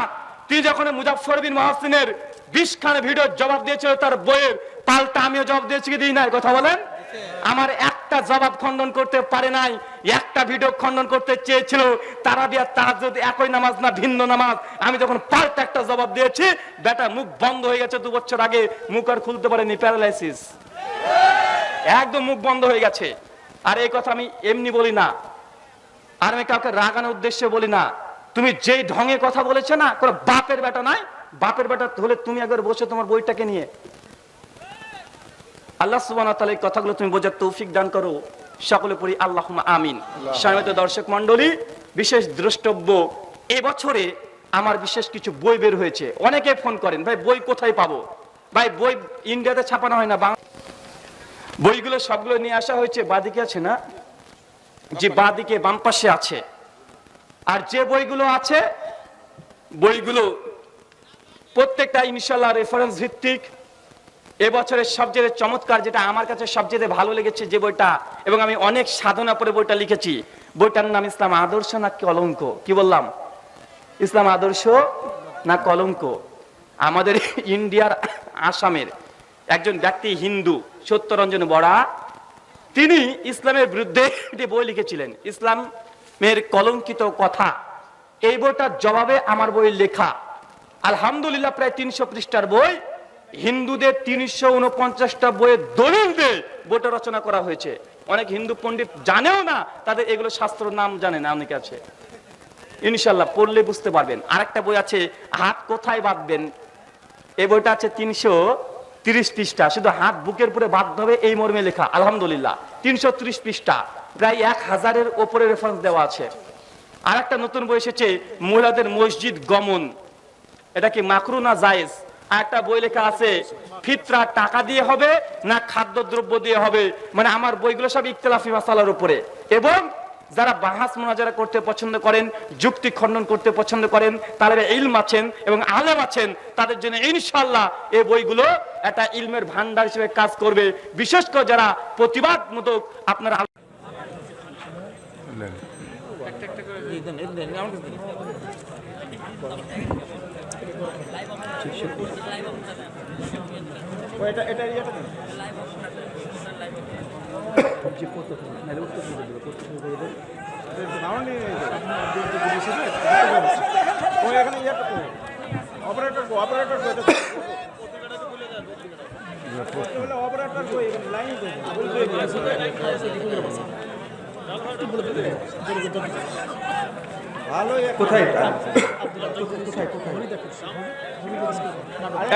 তুই যখন মুজাফফর বিন মুহসিনের 20খানা ভিডিওর জবাব দিয়েছিল তার বইয়ের, পাল্টা আমিও জবাব দিয়েছি কি দিই নাই? কথা বলেন। আমার একটা জবাব খণ্ডন করতে পারে নাই, একটা ভিডিও খণ্ডন করতে চেয়েছিল। তারাবিয়া তাহাজ্জুদ একই নামাজ না ভিন্ন নামাজ? আমি যখন পাল্টা একটা জবাব দিয়েছি, বেটা মুখ বন্ধ হয়ে গেছে। 2 বছর আগে মুখ আর খুলতে পারেনি, প্যারালাইসিস, একদম মুখ বন্ধ হয়ে গেছে। আর এই কথা আমি এমনি বলি না, আর আমি কাউকে রাগানোর উদ্দেশ্যে বলি না। তুমি যেই ঢঙে কথা বলেছো না, কোনো বাপের বেটা নাই। বাপের বেটা হলে তুমি একবার বসে তোমার বইটাকে নিয়ে। আল্লাহ সুবহানাহু ওয়া তাআলা এই কথাগুলো তুমি বোঝার তৌফিক দান করো। সকলে পড়ি আল্লাহুম্মা আমিন। সম্মানিত দর্শক মণ্ডলী, বিশেষ দ্রষ্টব্য, এবছরে আমার বিশেষ কিছু বই বের হয়েছে। অনেকে ফোন করেন, ভাই বই কোথায় পাবো? ভাই বই ইন্ডিয়াতে ছাপানো হয় না, বইগুলো সবগুলো নিয়ে আসা হয়েছে। বাদিকে আছে না, যে বাদিকে বাম পাশে আছে। আর যে বইগুলো আছে, বইগুলো প্রত্যেকটা ইনশাআল্লাহ রেফারেন্স ভিত্তিক। এবছরের সবচেয়ে চমৎকার, যেটা আমার কাছে সবচেয়ে ভালো লেগেছে যে বইটা, এবং আমি অনেক সাধনা করে বইটা লিখেছি, বইটার নাম ইসলাম আদর্শ না কলঙ্ক। কি বললাম? ইসলাম আদর্শ না কলঙ্ক। আমাদের ইন্ডিয়ার আসামের একজন ব্যক্তি হিন্দু, সত্যরঞ্জন বড়া, তিনি ইসলামের বিরুদ্ধে একটি বই লিখেছিলেন, ইসলামের কলঙ্কিত কথা। এই বইটার জবাবে আমার বই লেখা। আলহামদুলিল্লাহ, প্রায় 300 পৃষ্ঠার বই। হিন্দুদের 349টা বইয়ের দলিল দিয়ে বইটা রচনা করা হয়েছে। অনেক হিন্দু পণ্ডিত জানেও না, তাদের এগুলো শাস্ত্র নাম জানে না অনেকে আছে। ইনশাল্লাহ পড়লে বুঝতে পারবেন। আরেকটা বই আছে, হাত কোথায় বাঁধবেন। এই বইটা আছে 330 পৃষ্ঠা, শুধু হাত বুকের উপরে বাঁধতে হবে এই মর্মে লেখা। আলহামদুলিল্লাহ 330 পৃষ্ঠা, প্রায় 1000-এর ওপরে রেফারেন্স দেওয়া আছে। আর একটা নতুন বই এসেছে, মহিলাদের মসজিদ গমন, এটা কি মাকরু না জায়েজ। আর একটা বই লেখা আছে, ফিতরা টাকা দিয়ে হবে না খাদ্যদ্রব্য দিয়ে হবে। মানে আমার বইগুলো সব ইখতিলাফি মাসালার উপরে। এবং যারা বাহাস মুনাজারা করতে পছন্দ করেন, যুক্তি খণ্ডন করতে পছন্দ করেন, তারা ইলম আছেন এবং আলেম আছেন, তাদের জন্য ইনশাআল্লাহ এই বইগুলো একটা ইলমের ভান্ডার হিসেবে কাজ করবে। বিশেষ করে যারা প্রতিবাদমূলক আপনারা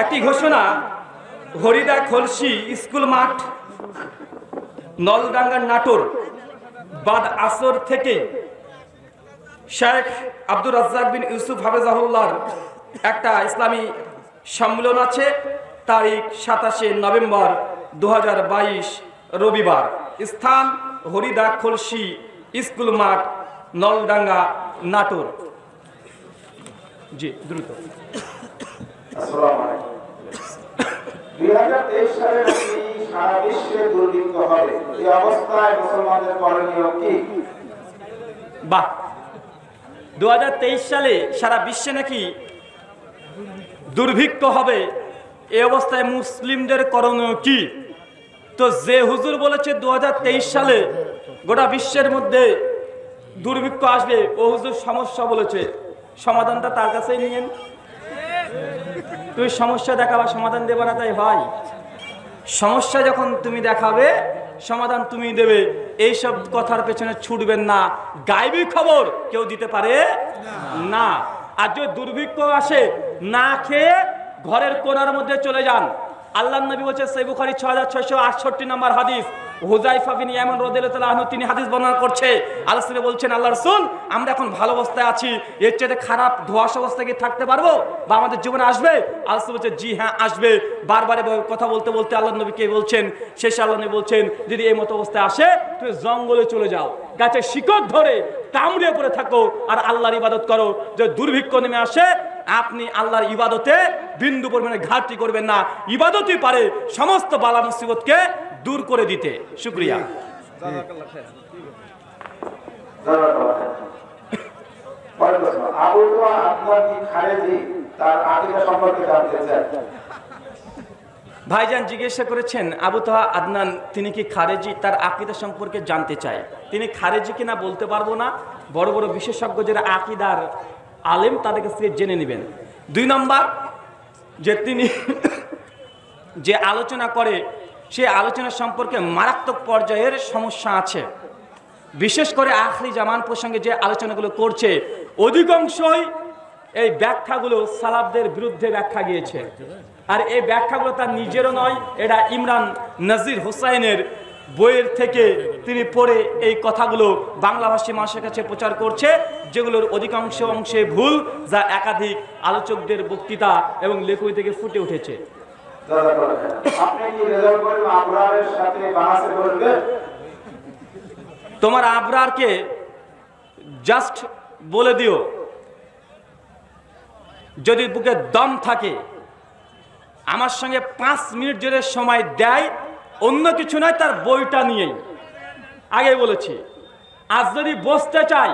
একটি ঘোষণা, হরিদা খলসি স্কুল মাঠ, নলডাঙ্গা, নাটোর, বাদ আসর থেকে শেখ আব্দুর রাজ্জাক বিন ইউসুফ হাফেজাহুল্লাহর একটা ইসলামী সম্মেলন আছে। তারিখ 27 নভেম্বর 2022 রবিবার। স্থান হরিদা খলসি স্কুল মাঠ, নলডাঙ্গা, নাটোর। জি দ্রুত। 2023 সালে সারা বিশ্বে দুর্ভিক্ষ হবে, এই অবস্থায় মুসলমানদের করণীয় কি? বাহ, 2023 সালে সারা বিশ্বে নাকি দুর্ভিক্ষ হবে, এই অবস্থায় মুসলিমদের করণীয় কি? তো যে হুজুর বলেছে 2023 সালে গোটা বিশ্বের মধ্যে দুর্ভিক্ষ আসবে, ও হুজুর সমস্যা বলেছে, সমাধানটা তার কাছেই নিয়েন। তুই সমস্যা দেখাবা, সমাধান দেবে না, তাই ভাই সমস্যা যখন তুমি দেখাবে সমাধান তুমি দেবে। এইসব কথার পেছনে ছুটবেন না, গায়েবী খবর কেউ দিতে পারে না। আর যদি দুর্ভিক্ষ আসে, না খেয়ে ঘরের কোণার মধ্যে চলে যান। আল্লাহর নবী বলেছে, সহিহ বুখারী 6668 নম্বর হাদিস, হুযায়ফা বিন ইয়ামান রাদিয়াল্লাহু তাআলা আনহু তিনি হাদিস বর্ণনা করছে। আল্লাহ রাসূল বলছেন, আল্লাহ রাসূল, আমরা এখন ভালো অবস্থায় আছি, এর চেয়ে খারাপ ধোঁয়াশ অবস্থায় কি থাকতে পারবো বা আমাদের জীবনে আসবে? আল্লাহ রাসূল বলছে, জি হ্যাঁ আসবে। বারবার কথা বলতে বলতে আল্লাহ নবীকে বলছেন, শেষে আল্লাহ নবী বলছেন, যদি এই মতো অবস্থায় আসে তুমি জঙ্গলে চলে যাও, গাছের শিকড় ধরে কামড়ে পড়ে থাকো আর আল্লাহর ইবাদত করো। যে দুর্ভিক্ষ নেমে আসে, আপনি আল্লাহর ইবাদতে বিন্দু পরিমাণে ঘাটতি করবেন না। ইবাদতই পারে সমস্ত বালা মুসিবতকে দূর করে দিতে। শুকরিয়া। আবু তোহা আদনান কি খারেজি, তার আকীদা সম্পর্কে জানতে চাই। ভাইজান জিজ্ঞাসা করেছেন, আবু তোহা আদনান তিনি কি খারেজি, তার আকীদা সম্পর্কে জানতে চায়। তিনি খারেজি কিনা বলতে পারবো না, বড় বড় বিশেষজ্ঞ যারা আকীদার আলেম তাদের কাছ থেকে জেনে নেবেন। 2 নম্বর, যে তিনি যে আলোচনা করে সেই আলোচনা সম্পর্কে মারাত্মক পর্যায়ের সমস্যা আছে। বিশেষ করে আখরি জামান প্রসঙ্গে যে আলোচনাগুলো করছে, অধিকাংশই এই ব্যাখ্যাগুলো সালাফদের বিরুদ্ধে ব্যাখ্যা গিয়েছে। আর এই ব্যাখ্যাগুলো তার নিজেরও নয়, এটা ইমরান নাজির হোসাইনের বইয়ের থেকে তিনি পড়ে এই কথাগুলো বাংলাভাষী মানুষের কাছে প্রচার করছে, যেগুলোর অধিকাংশ অংশে ভুল, যা একাধিক আলোচকদের বক্তৃতা এবং লেখনী থেকে ফুটে উঠেছে। আপনি কি রেজাল্ট করিম আবরারের সাথে বাহাসে বলবেন? তোমার আবরারকে জাস্ট বলে দিও, যদি বুকে দম থাকে আমার সঙ্গে 5 মিনিট জোরে সময় দেয়, অন্য কিছু নয়, তার বইটা নিয়েই। আগে বলেছি, আজ যদি বসতে চাই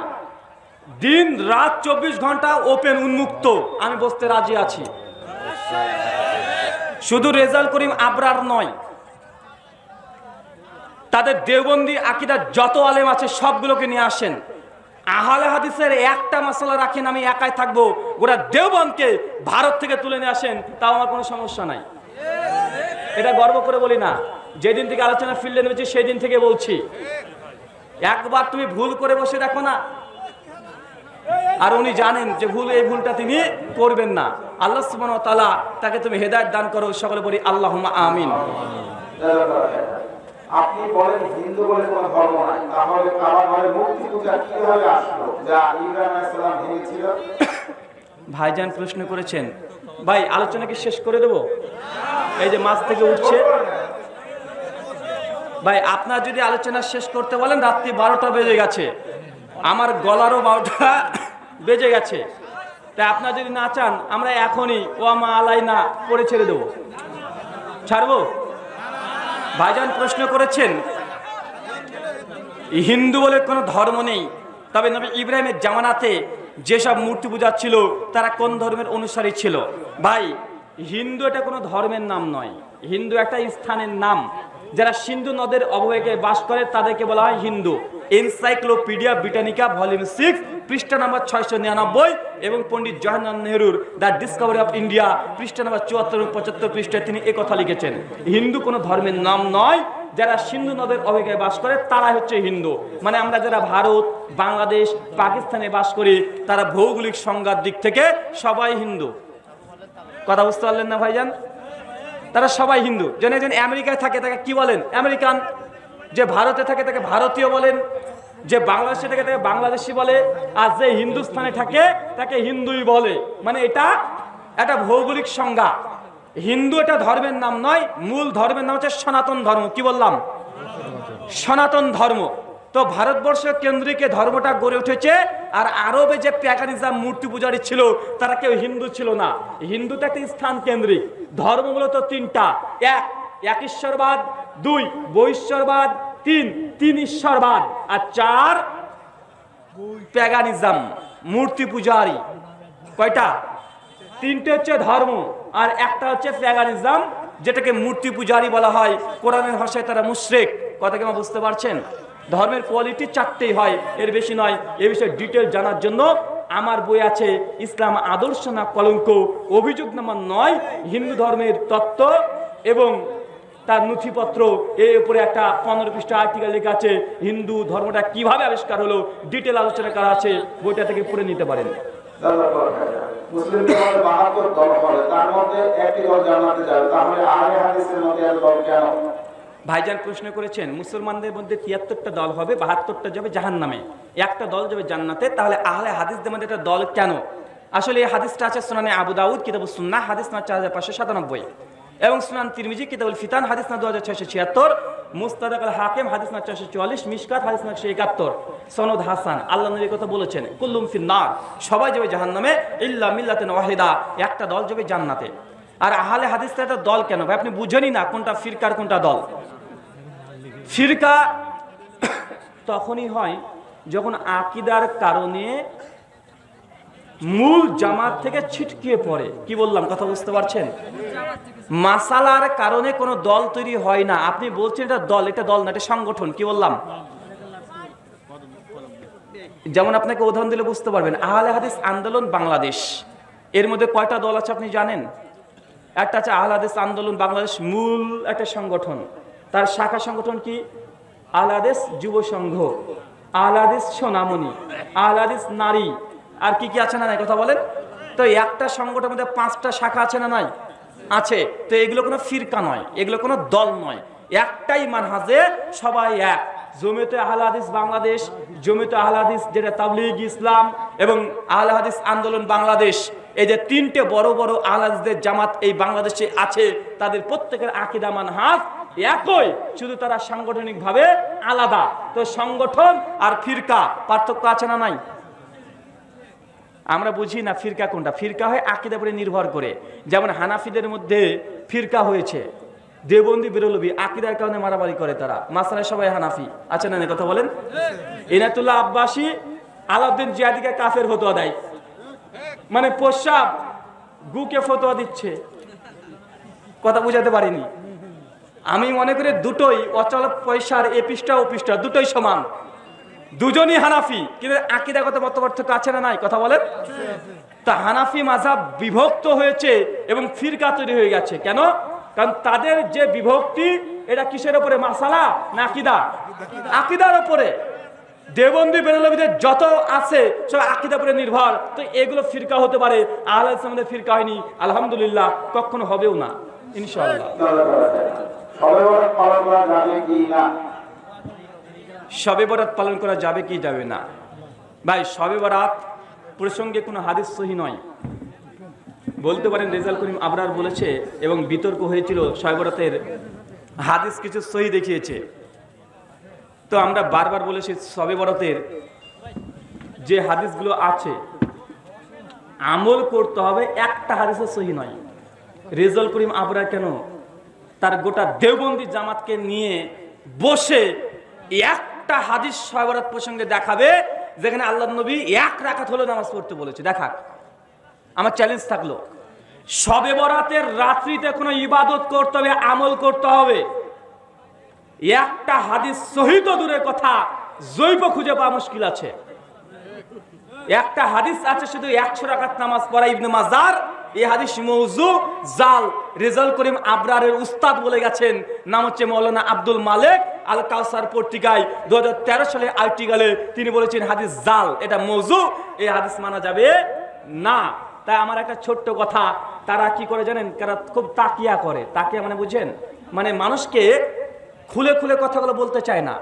দিন রাত 24 ঘন্টা ওপেন উন্মুক্ত, আমি বসতে রাজি আছি। শুধু রেজাল করিম আবরার নয়, তাদের দেওবন্দি আকীদার যত আলেম আছে সবগুলোকে নিয়ে আসেন। আহলে হাদিসের একটা মাসালা রাখেন, আমি একাই থাকবো, গোটা দেওবন্দকে ভারত থেকে তুলে নিয়ে আসেন, তাও আমার কোনো সমস্যা নাই। এটা গর্ব করে বলি না, যেদিন থেকে আলোচনা ফিল্ডে নেমেছি সেই দিন থেকে বলছি। একবার তুমি ভুল করে বসে দেখো না, আর উনি জানেন যে ভুল, এই ভুলটা তিনি করবেন না। আল্লাহ সুবহানাহু ওয়া তাআলা তাকে তুমি হেদায়েত দান করো, সকলে বলি আল্লাহুম্মা আমিন। আপনি বলেন হিন্দু বলে কোনো ধর্ম নাই, তাহলে কাবা ঘরে মূর্তি পূজা কিভাবে আসলো, যা ইব্রাহিম আলাইহিস সালাম ভেঙেছিল? ভাইজান প্রশ্ন করেছেন। ভাই আলোচনা কি শেষ করে দেব? এই যে মাছ থেকে উঠছে ভাই, আপনার যদি আলোচনা শেষ করতে বলেন রাত্রি 12টা বেজে গেছে, আমার গলারও 12টা বেজে গেছে, তাই আপনার যদি না চান আমরা এখনই ওয়ামা আলাইনা পড়ে ছেড়ে দেবো। ছাড়বো? ভাইজান প্রশ্ন করেছেন হিন্দু বলে কোনো ধর্ম নেই, তবে নবী ইব্রাহিমের জামানাতে যেসব মূর্তি পূজা ছিল তারা কোন ধর্মের অনুসারী ছিল? ভাই হিন্দু এটা কোনো ধর্মের নাম নয়, হিন্দু একটা স্থানের নাম। যারা সিন্ধু নদের অববাহিকায় বাস করে তাদেরকে বলা হয় হিন্দু। এনসাইক্লোপিডিয়া ব্রিটানিকা ভলিউম 6 পৃষ্ঠা নাম্বার 699 এবং পণ্ডিত জওহরলাল নেহরুর দ্য ডিসকভারি অফ ইন্ডিয়া পৃষ্ঠা নাম্বার 74 এবং 75 পৃষ্ঠায় তিনি এই কথা লিখেছেন। হিন্দু কোনো ধর্মের নাম নয়, যারা সিন্ধু নদের অববাহিকায় বাস করে তারাই হচ্ছে হিন্দু। মানে আমরা যারা ভারত, বাংলাদেশ, পাকিস্তানে বাস করি তারা ভৌগোলিক সংজ্ঞার দিক থেকে সবাই হিন্দু। কথা বুঝতে পারলেন না ভাইজান? তারা সবাই হিন্দু। যেন একজন আমেরিকায় থাকে তাকে কি বলেন? আমেরিকান। যে ভারতে থাকে তাকে ভারতীয় বলেন, যে বাংলাদেশে থাকে তাকে বাংলাদেশি বলে, আর যে হিন্দুস্তানে থাকে তাকে হিন্দুই বলে। মানে এটা একটা ভৌগোলিক সংজ্ঞা। হিন্দু এটা ধর্মের নাম নয়, মূল ধর্মের নাম হচ্ছে সনাতন ধর্ম। কি বললাম? সনাতন ধর্ম। তো ভারতবর্ষ কেন্দ্রিক ধর্মটা গড়ে উঠেছে। আর আরবে যে প্যাগানিজম মূর্তি পূজারী ছিল তারা কেউ হিন্দু ছিল না। হিন্দুটা একটা স্থান কেন্দ্রিক। ধর্ম মূলত 3টা: এক ঈশ্বরবাদ, 2 বৈশ্বরবাদ, 3 ঈশ্বরবাদ, আর 4 প্যাগানিজম মূর্তি পূজারী। কয়টা? 3টে হচ্ছে ধর্ম আর একটা হচ্ছে প্যাগানিজম, যেটাকে মূর্তি পূজারী বলা হয়। কোরআনের ভাষায় তারা মুশরিক। কথা কি বুঝতে পারছেন? ধর্মের কোয়ালিটি 4টেই হয়, এর বেশি নয়। এ বিষয়ে ডিটেল জানার জন্য আমার বই আছে ইসলাম আদর্শ না কলঙ্ক, অভিযোগ নাম্বার 9, হিন্দু ধর্মের তত্ত্ব এবং তার নথিপত্র। এর উপরে একটা 15 পৃষ্ঠা আর্টিকেল লেখা আছে, হিন্দু ধর্মটা কিভাবে আবিষ্কার হলো, ডিটেল আলোচনা করা আছে, বইটা থেকে পড়ে নিতে পারেন। মুসলিমদের মধ্যে 72 দল হবে, তার মধ্যে একটি দল জান্নাতে যাবে, তাহলে আহলে হাদিসের মধ্যে এত দল কেন? ভাইজান প্রশ্ন করেছেন মুসলমানদের মধ্যে 73টা দল হবে, 72টা যাবে জাহান্নামে, একটা দল যাবে জান্নাতে, তাহলে আহলে হাদিসদের মধ্যে একটা দল কেন? আসলে এই হাদিসটা আছে সুনানে আবু দাউদ কিতাবুস সুন্নাহ হাদিস নাম্বার 4597 এবং সুনান তিরমিজি কিতাবুল ফিতান হাদিস নাম্বার 2676, মুস্তাদরাক আল হাকিম হাদিস নাম্বার 444, মিশকাত হাদিস নাম্বার 171, সনদ হাসান। আল্লাহ নবী কথা বলেছেন কুল্লুম ফিন্নার, সবাই যাবে জাহান্নামে ইল্লা মিল্লাতুন ওয়াহিদা, একটা দল যাবে জান্নাতে। আর আহলে হাদিসটা একটা দল কেন ভাই? আপনি বুঝেনই না কোনটা ফিরকার কোনটা দল। ফিরকা তখনই হয় যখন আকীদার কারণে মূল জামাত থেকে ছিটকিয়ে পড়ে। কি বললাম কথা বুঝতে পারছেন? মাসালার কারণে কোনো দল তৈরি হয় না। আপনি বলছেন এটা দল, এটা দল না, এটা সংগঠন। কি বললাম? যেমন আপনাকে উদাহরণ দিলে বুঝতে পারবেন, আহলে হাদিস আন্দোলন বাংলাদেশ, এর মধ্যে কয়টা দল আছে আপনি জানেন? একটা আছে আহলে হাদিস আন্দোলন বাংলাদেশ, মূল একটা সংগঠন। তার শাখা সংগঠন কি? আহলে হাদিস যুব সংঘ, আহলে হাদিস সোনামণি, আহলে হাদিস নারী, আর কি কি আছে না নাই কথা বলেন? তো একটা সংগঠনের মধ্যে 5টা শাখা আছে না নাই? আছে। তো এগুলো কোনো ফিরকা নয়, এগুলো কোনো দল নয়, একটাই মানহাজে সবাই এক। জমিয়তে আহলে হাদিস বাংলাদেশ, জমিয়তে আহলে হাদিস যেটা তাবলীগ ইসলাম এবং আহলে হাদিস আন্দোলন বাংলাদেশ, এই যে তিনটে বড় বড় আহলে হাদিসদের জামাত এই বাংলাদেশে আছে, তাদের প্রত্যেকের আকীদা মানহাজ একই, শুধু তারা সাংগঠনিকভাবে আলাদা। তো সংগঠন আর ফিরকা পার্থক্য আছে না নাই? আমরা বুঝি না ফিরকা কোনটা। ফিরকা হয় আকীদার উপরে নির্ভর করে। যেমন হানাফিদের মধ্যে ফিরকা হয়েছে, দেওবন্দি বেরলভী, আকীদার কারণে মারামারি করে তারা। মাসালায় সবাই হানাফি, আছে না? কথা বলেন। ইনায়তুল্লাহ আব্বাসী আলাউদ্দিন জিয়াদিকে কাফের ফতোয়া দেয়, মানে প্রস্রাব গুকে ফতোয়া দিচ্ছে। কথা বুঝাতে পারিনি। আমি মনে করি দুটোই অচল পয়সার এ পৃষ্ঠা ও পৃষ্ঠা দুটোই সমান, দুজনই হানাফি, কিন্তু আকীদাগত মত পার্থক্য আছে না নাই? কথা বলেন। তা হানাফি মাযহাব বিভক্ত হয়েছে এবং ফিরকা তৈরি হয়ে গেছে। কেন? কারণ তাদের যে বিভক্তি, এটা কিসের উপরে? মাসালা না আকীদা? আকীদার উপরে। দেওবন্দি বেরলভীদের যত আছে সব আকীদার উপরে নির্ভর। তো এগুলো ফিরকা হতে পারে, আহলে হাদিসদের ফিরকা হয়নি, আলহামদুলিল্লাহ, কখনো হবেও না ইনশাআল্লাহ। শবে বরাত পালন করা যাবে কি না? শবে বরাত পালন করা যাবে কি যাবে না? ভাই, শবে বরাত প্রসঙ্গে কোনো হাদিস সহি নয়। বলতে পারেন রেজাল করিম আবরার বলেছে এবং বিতর্ক হয়েছিল, শবে বরাতের হাদিস কিছু সহি দেখিয়েছে। তো আমরা বারবার বলেছি শবে বরাতের যে হাদিসগুলো আছে আমল করতে হবে, একটা হাদিসও সহি নয়। রেজাল করিম আবরার কেন তার গোটা দেওবন্দি জামাতকে নিয়ে বসে একটা হাদিস শবে বরাত প্রসঙ্গে দেখাবে যেখানে আল্লাহ নবী এক রাকাত হলো নামাজ পড়তে বলেছে? দেখাক। আমার চ্যালেঞ্জ থাকলো, শবে বরাতের রাত্রিতে কোনো ইবাদত করতে হবে, আমল করতে হবে, একটা হাদিস সহি তো দূরের কথা, জৈব খুঁজে পাওয়া মুশকিল আছে। একটা হাদিস আছে শুধু 100 রাকাত নামাজ পড়া, ইবনে মাজার। এই হাদিস মওযু জাল। রেজাল করিম আবরারের উস্তাদ বলে গেছেন, নাম হচ্ছে মাওলানা আব্দুল মালেক আল কাউসার পত্রিকায় 2013 সালে আর্টিকেলে তিনি বলেছেন হাদিস জাল, এটা মওযু, এই হাদিস মানা যাবে না। তাই আমার একটা ছোট্ট কথা, তারা কি করে জানেন? তারা খুব তাকিয়া করে। তাকিয়া মানে বুঝেন? মানে মানুষকে খুলে খুলে কথাগুলো বলতে চায় না।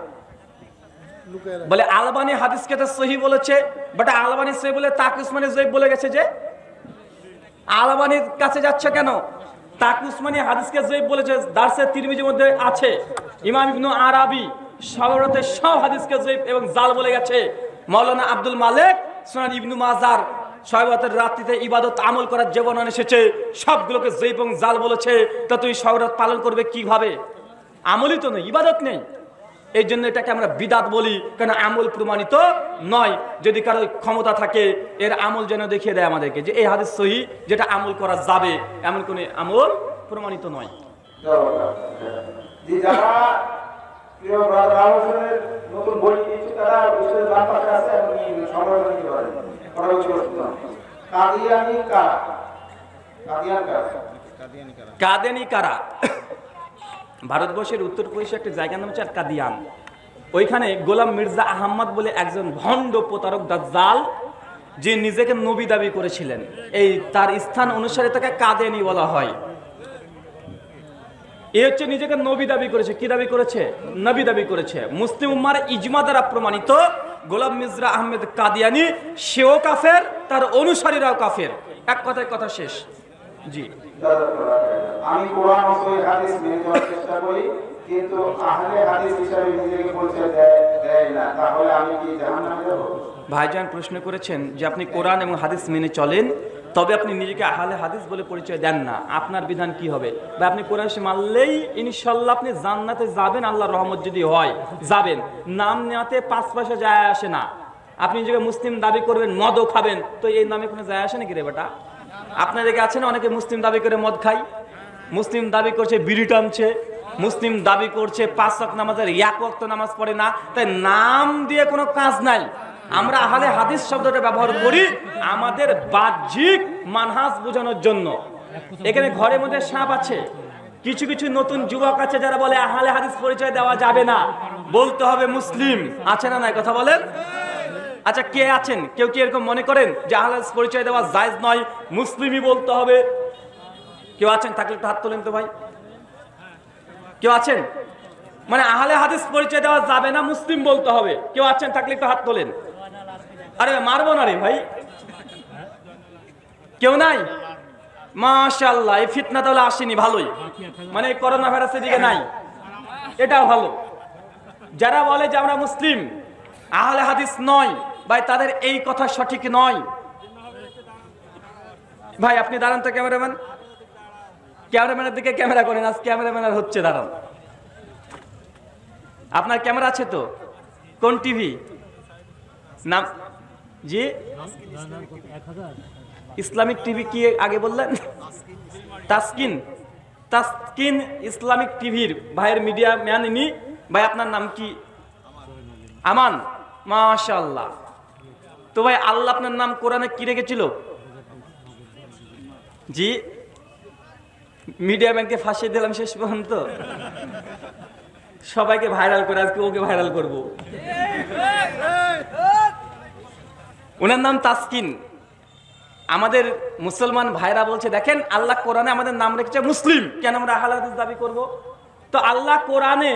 বলে আলবানি হাদিসকে তো সহি বলেছে, বাট আলবানি সহি বলে তাকি উসমানী জয়ীফ বলে গেছে। যে আলবানির কাছে যাচ্ছে কেন? তাকি উসমানী হাদিসকে জয়ীফ বলেছে, দারসে তিরমিজির মধ্যে আছে। ইমাম ইবনু আরাবি শবে বরাতের সব হাদিসকে জয়ীফ এবং জাল বলে গেছে। মাওলানা আব্দুল মালেক সুনান ইবনু মাজার শবে বরাতের রাত্রিতে ইবাদত আমল করার যে বর্ণনা এসেছে সবগুলোকে জয়ীফ এবং জাল বলেছে। তা তুই শবে বরাত পালন করবে কিভাবে? আমলই তো নেই, ইবাদত নেই। এই জন্য এটাকে আমরা বিদাত বলি, কেন আমল প্রমাণিত নয়। যদি কারো ক্ষমতা থাকে এর আমল যেন দেখিয়ে দেয় আমাদেরকে যে এই হাদিস সহি, যেটা আমল করা যাবে, এমন কোন আমল প্রমাণিত নয়। যারা প্রিয় ব্রাদার হোসেনের নতুন বই নিচ্ছে তারা বিষয়ের দাম পাশে আছে এবং সংগ্রহ করতে পারে। পরবর্তী প্রশ্ন, কাদিয়ানি কারা? কাদিয়ান কারা? কাদিয়ানি কারা? ভারতবর্ষের উত্তরপ্রদেশে একটা জায়গার নাম হচ্ছে কাদিয়ান। ওইখানে গোলাম মির্জা আহমদ বলে একজন ভণ্ড প্রতারক দাজ্জাল, যে নিজেকে নবী দাবি করেছিলেন, এই তার স্থান অনুসারে তাকে কাদিয়ানি বলা হয়। এ হচ্ছে নিজেকে নবী দাবি করেছে। কি দাবি করেছে? নবী দাবি করেছে। মুসলিম উম্মার ইজমা দ্বারা প্রমাণিত গোলাম মির্জা আহমেদ কাদিয়ানি, সেও কাফের, তার অনুসারীরাও কাফের। এক কথায় কথা শেষ। জি, আমি কোরআন ও সহিহ হাদিস মেনে চলার চেষ্টা করি, কিন্তু আহলে হাদিস হিসেবে নিজেকে পরিচয় দেয় না, তাহলে আমি কি জাহান্নামে যাব? ভাইজান প্রশ্ন করেছেন যে আপনি কোরআন এবং হাদিস মেনে চলেন, তবে আপনি নিজেকে আহলে হাদিস বলে পরিচয় দেন না, আপনার বিধান কি হবে? বা আপনি কোরআন মানলেই ইনশাল্লাহ আপনি জান্নাতে যাবেন, আল্লাহর রহমত যদি হয় যাবেন। নাম নেওয়াতে 5 পয়সা যায় আসে না। আপনি নিজেকে মুসলিম দাবি করবেন, মদও খাবেন, তো এই নামে কোনো যায় আসে নাকি রে বেটা? আপনাদেরকে আছে না অনেকে মুসলিম দাবি করে মদ খাই, মুসলিম দাবি করছে বিড়ি টানছে, মুসলিম দাবি করছে 5 ওয়াক্ত নামাজের 1 ওয়াক্ত নামাজ পড়ে না। তাই নাম দিয়ে কোনো কাজ নাই। আমরা আহলে হাদিস শব্দটা ব্যবহার করি আমাদের বাহ্যিক মানহাজ বোঝানোর জন্য। এখানে ঘরের মধ্যে সাপ আছে, কিছু কিছু নতুন যুবক আছে যারা বলে আহলে হাদিস পরিচয় দেওয়া যাবে না, বলতে হবে মুসলিম। আছে না নাই? কথা বলেন। আচ্ছা, কে আছেন? কেউ কি এরকম মনে করেন যে আহলে হাদিস পরিচয় দেওয়া জায়েজ নয়, মুসলিমই বলতে হবে? কেউ আছেন? থাকলে একটু হাত তোলেন তো ভাই। কেউ আছেন? মানে আহলে হাদিস পরিচয় দেওয়া যাবে না, মুসলিম বলতে হবে। কেউ আছেন থাকলে একটু হাত তোলেন। আরে মারবো না রে ভাই, কেউ নাই? মাশাআল্লাহ, এই ফিতনা তাহলে আসেনি, ভালোই, মানে করোনা ভাইরাসের দিকে নাই, এটাও ভালো। যারা বলে যে আমরা মুসলিম আহলে হাদিস নয় ভাই, তাদের এই কথা সঠিক নয় ভাই। আপনি দাঁড়ান তো ক্যামেরাম্যান, ক্যামেরাম্যানের দিকে ক্যামেরা করেন, আজ ক্যামেরাম্যান আর হচ্ছে, দাঁড়ান। আপনার ক্যামেরা আছে তো? কোন টিভি নাম? জি, ইসলামিক টিভি। কি আগে বললেন? তাসকিন, তাসকিন ইসলামিক টিভির ভাইয়ের মিডিয়া ম্যান ইনি। ভাই আপনার নাম কি? আমান, মাশাআল্লাহ। তো ভাই আল্লাহ আপনার নাম কোরআনে কি রেখেছিল? জি, মিডিয়া ম্যানকে ফাঁসিয়ে দিলাম শেষ পর্যন্ত, সবাইকে ভাইরাল করে আজকে ওকে ভাইরাল করব। ওনার নাম তাসকিন। আমাদের মুসলমান ভাইরা বলছে দেখেন আল্লাহ কোরআনে আমাদের নাম রেখেছে মুসলিম, কেন আমরা আহলে হাদিস দাবি করব? তো আল্লাহ কোরআনে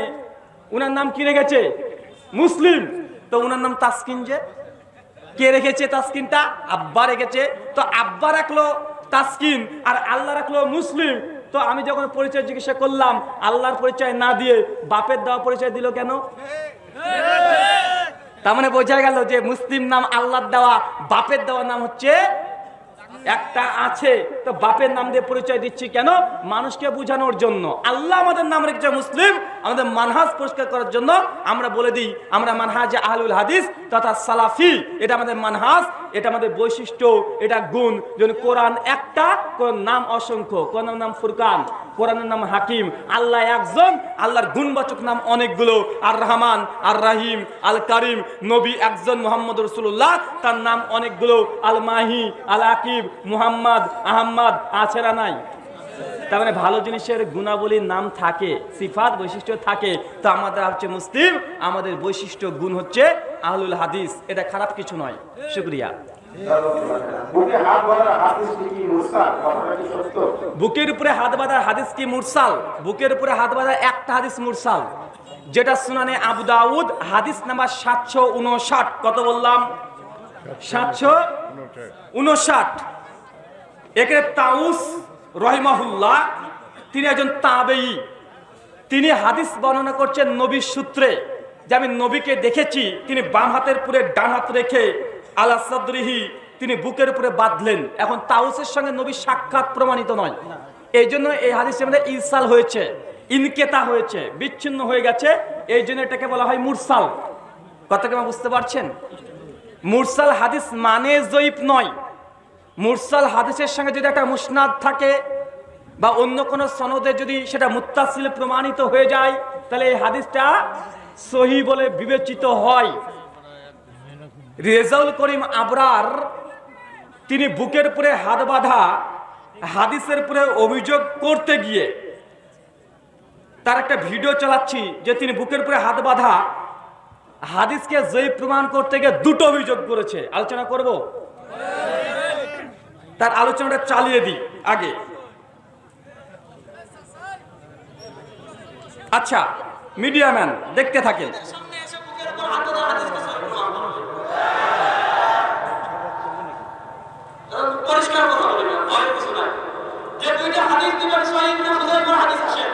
ওনার নাম কি রেখেছে? মুসলিম। তো ওনার নাম তাসকিন, যে কে রেখেছে তাসকিনটা? আব্বা রেখেছে। তো আব্বা রাখলো তাসকিন আর আল্লাহ রাখলো মুসলিম। তো আমি যখন পরিচয় জিজ্ঞাসা করলাম, আল্লাহর পরিচয় না দিয়ে বাপের দেওয়া পরিচয় দিল কেন? তার মানে বোঝা গেল যে মুসলিম নাম আল্লাহর দেওয়া, বাপের দেওয়া নাম হচ্ছে একটা আছে। তো বাপের নাম দিয়ে পরিচয় দিচ্ছি কেন? মানুষকে বোঝানোর জন্য। আল্লাহ আমাদের নাম রেখেছে মুসলিম, আমাদের মানহাজ পরিষ্কার করার জন্য। আমরা বলে দিই আমরা মানহাজে আহলুল হাদিস তথা সালাফি, এটা আমাদের মানহাজ, এটা আমাদের বৈশিষ্ট্য, এটা গুণ। যেন কোরআন একটা, কোরআন নাম অসংখ্য। কোরআনের নাম ফুরকান, কোরআনের নাম হাকিম। আল্লাহ একজন, আল্লাহর গুণবাচক নাম অনেকগুলো। আর রহমান, আর রাহিম, আল কারিম। নবী একজন মুহাম্মদ রাসূলুল্লাহ, তার নাম অনেকগুলো। আল মাহি, আল আকিব, মুহাম্মদ, আহম্মদ, আছে না নাই? তার মানে ভালো জিনিসের গুণাবলীর নাম থাকে, সিফাত বৈশিষ্ট্য থাকে। তো আমাদের হচ্ছে মুসলিম, আমাদের বৈশিষ্ট্য গুণ হচ্ছে আহলুল হাদিস। এটা খারাপ কিছু নয়। শুকরিয়া। বুকে হাত বাঁধা হাদিস কি মুরসাল? কথাটা কি সত্য? বুকের উপরে হাত বাঁধার হাদিস কি মুরসাল? বুকের উপরে হাত বাঁধার একটা হাদিস মুরসাল, যেটা সুনানে আবু দাউদ, হাদিস নাম্বার 759। কত বললাম? 759। এখানে তাউস রহিমাহুল্লাহ, তিনি একজন তাবেঈ। তিনি হাদিস বর্ণনা করছেন নবীর সূত্রে, যে আমি নবীকে দেখেছি তিনি বাম হাতের উপরে ডান হাত রেখে আলা সাদরিহি, তিনি বুকের উপরে বাঁধলেন। এখন তাউসের সঙ্গে নবীর সাক্ষাৎ প্রমাণিত নয়, এই জন্য এই হাদিসের মধ্যে ইরসাল হয়েছে, ইনকেতা হয়েছে, বিচ্ছিন্ন হয়ে গেছে। এই জন্য এটাকে বলা হয় মুরসাল। কথা কেমন বুঝতে পারছেন? মুরসাল হাদিস মানে জয়ীফ নয়। মুরসাল হাদিসের সঙ্গে যদি একটা মুসনাদ থাকে বা অন্য কোন সনদে যদি সেটা মুত্তাসিল প্রমাণিত হয়ে যায়, তাহলে এই হাদিসটা সহি বলে বিবেচিত হয়। রেজাউল করিম আবরার, তিনি বুকের উপরে হাত বাঁধা হাদিসের উপরে অভিযোগ করতে গিয়ে, তার একটা ভিডিও চালাচ্ছি যে তিনি বুকের উপরে হাত বাঁধা হাদিসকে জয়ীফ প্রমাণ করতে গিয়ে দুটো অভিযোগ করেছে। আলোচনা করব, তার আলোচনাটা চালিয়ে দিই আগে। আচ্ছা মিডিয়া ম্যান দেখতে থাকেন। সামনে এসে বুকের উপর হাত বাঁধা হাদিসকে সহি প্রমাণ করবে। পরিষ্কার কথা বলি না, ভয় কিছু নাই। যে দুইটা হাদিস দিবেন, সহিহ ইবনে খুযাইমার হাদিস আছে,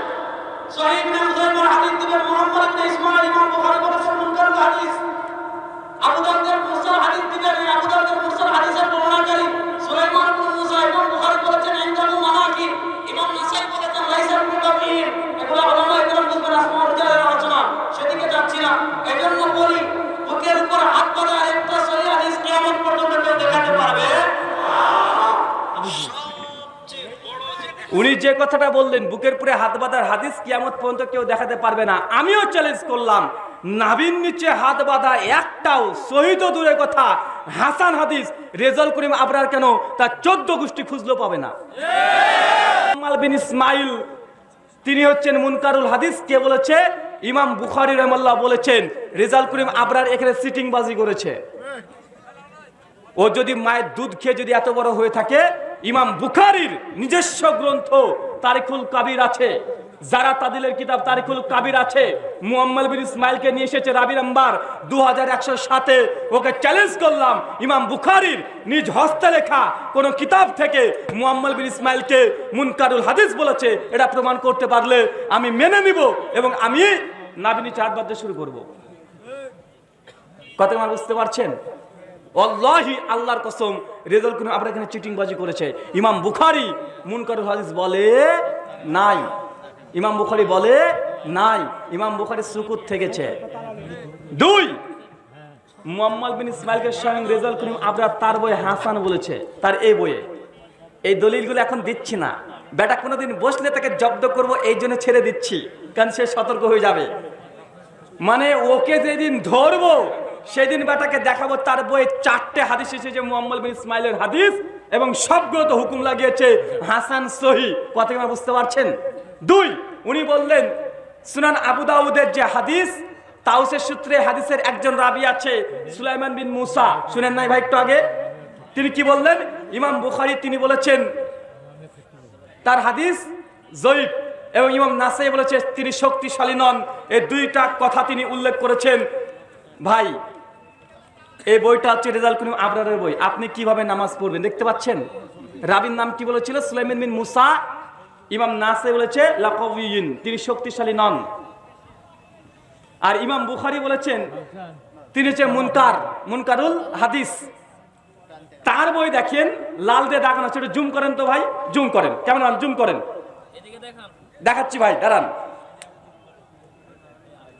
সহিহ ইবনে খুযাইমার হাদিস দিবেন মুহাম্মদ ইবনে ইসমাঈল, ইমাম বুখারী বলেছেন মুনকারুল হাদিস। আবু দাউদের মুরসাল হাদিস দিবেন, এই আবু দাউদের মুরসাল হাদিসের বর্ণনাকারী সুলাইমান ইবনে মুসা, ইমাম বুখারী বলেছেন ইনদাহু মানাকিব, ইমাম নাসাই বলেছেন লাইসা বিকাবির। এগুলো উলামা ইকরাম বুঝবেন, আসমা রিজালের আলোচনা, সেদিকে যাচ্ছি না। এজন্য বলি বুকের উপর হাত বাঁধা একটা সহিহ হাদিস কিয়ামত পর্যন্ত কেউ দেখাতে পারবে না। উনি যে কথাটা বললেন বুকের উপরে হাত বাঁধার হাদিস কিয়ামত পর্যন্ত কেউ দেখাতে পারবে না, আমিও চ্যালেঞ্জ করলাম নাভির নিচে হাত বাঁধা একটাও সহিহ তো দূরের কথা, হাসান হাদিস রেজাউল করিম আবরার কেন তার 14 গোষ্ঠী খুঁজলেও পাবে না। ইসমাইল বিন ইসমাইল, তিনি হচ্ছেন মুনকারুল হাদিস। কে বলেছে? ইমাম বুখারী রাহিমাহুল্লাহ বলেছেন রেজাউল করিম আবরার এখানে সিটিং বাজি করেছে। ও যদি মায়ের দুধ খেয়ে যদি এত বড় হয়ে থাকে, ইমাম বুখারীর নিজস্ব গ্রন্থ তারিখুল কাবির আছে, যারা তাদিলের কিতাব তারিকুল কাবির আছে, মুআম্মাল বিন ইসমাইলকে নিয়ে এসেছে রাবি নাম্বার 2107-এ। ওকে চ্যালেঞ্জ করলাম, ইমাম বুখারীর নিজ হস্তে লেখা কোন কিতাব থেকে মুআম্মাল বিন ইসমাইলকে মুনকারুল হাদিস বলেছে, এটা প্রমাণ করতে পারলে আমি মেনে নিব এবং আমি নাবিনী চাট বাদ শুরু করব। কথা আমার বুঝতে পারছেন? আল্লাহি, আল্লাহর কসম, রেজাল্ট কোনো আপনার এখানে চিটিংবাজি করেছে। ইমাম বুখারী মুনকারুল হাদিস বলে নাই, ইমাম বুখারী বলে নাই, ইমাম বুখারী সুকুত থেকেছে। 2, মুআম্মাল বিন ইসমাইলকে স্বয়ং রেজাল্ট করিম আবরার তার বই হাসান বলেছে, তার এই বইয়ে। এই দলিলগুলো এখন দিচ্ছি না, বেটা কোনোদিন বসলে তাকে জব্দ করব এই জন্য ছেড়ে দিচ্ছি, কারণ সে সতর্ক হয়ে যাবে। মানে ওকে যেদিন ধরবো সেদিন বেটাকে দেখাবো তার বইয়ে 4টে হাদিস এসেছে মুআম্মাল বিন ইসমাইলের হাদিস, এবং সবগুলো তো হুকুম লাগিয়েছে হাসান সহি। কথা কি বুঝতে পারছেন? 2, উনি বললেন সুনান আবু দাউদের যে হাদিস, তাউসের সূত্রে হাদিসের একজন রাবি আছে সুলাইমান বিন মুসা, শুনেন নাই ভাই একটু আগে? তিনি কি বললেন? ইমাম বুখারী তিনি বলেছেন তার হাদিস জয়ীফ, এবং ইমাম নাসাই বলেছে তিনি শক্তিশালী নন। এই 2টা কথা তিনি উল্লেখ করেছেন। ভাই, এই বইটা হচ্ছে রেজাল্ট করিম আবরারের বই। আপনি কিভাবে নামাজ পড়বেন দেখতে পাচ্ছেন। রাবির নাম কি বলেছিল? সুলাইমান বিন মুসা। ইমাম নাসাই বলেছে লাকাবিয়িন, তিনি শক্তিশালী নন। আর ইমাম বুখারী বলেছেন তিনি হচ্ছে মুনকারুল হাদিস। তার বই দেখেন লাল দিয়ে দেখানো আছে, জুম করেন তো ভাই, জুম করেন, কেমন জুম করেন, দেখাচ্ছি ভাই, দাঁড়ান।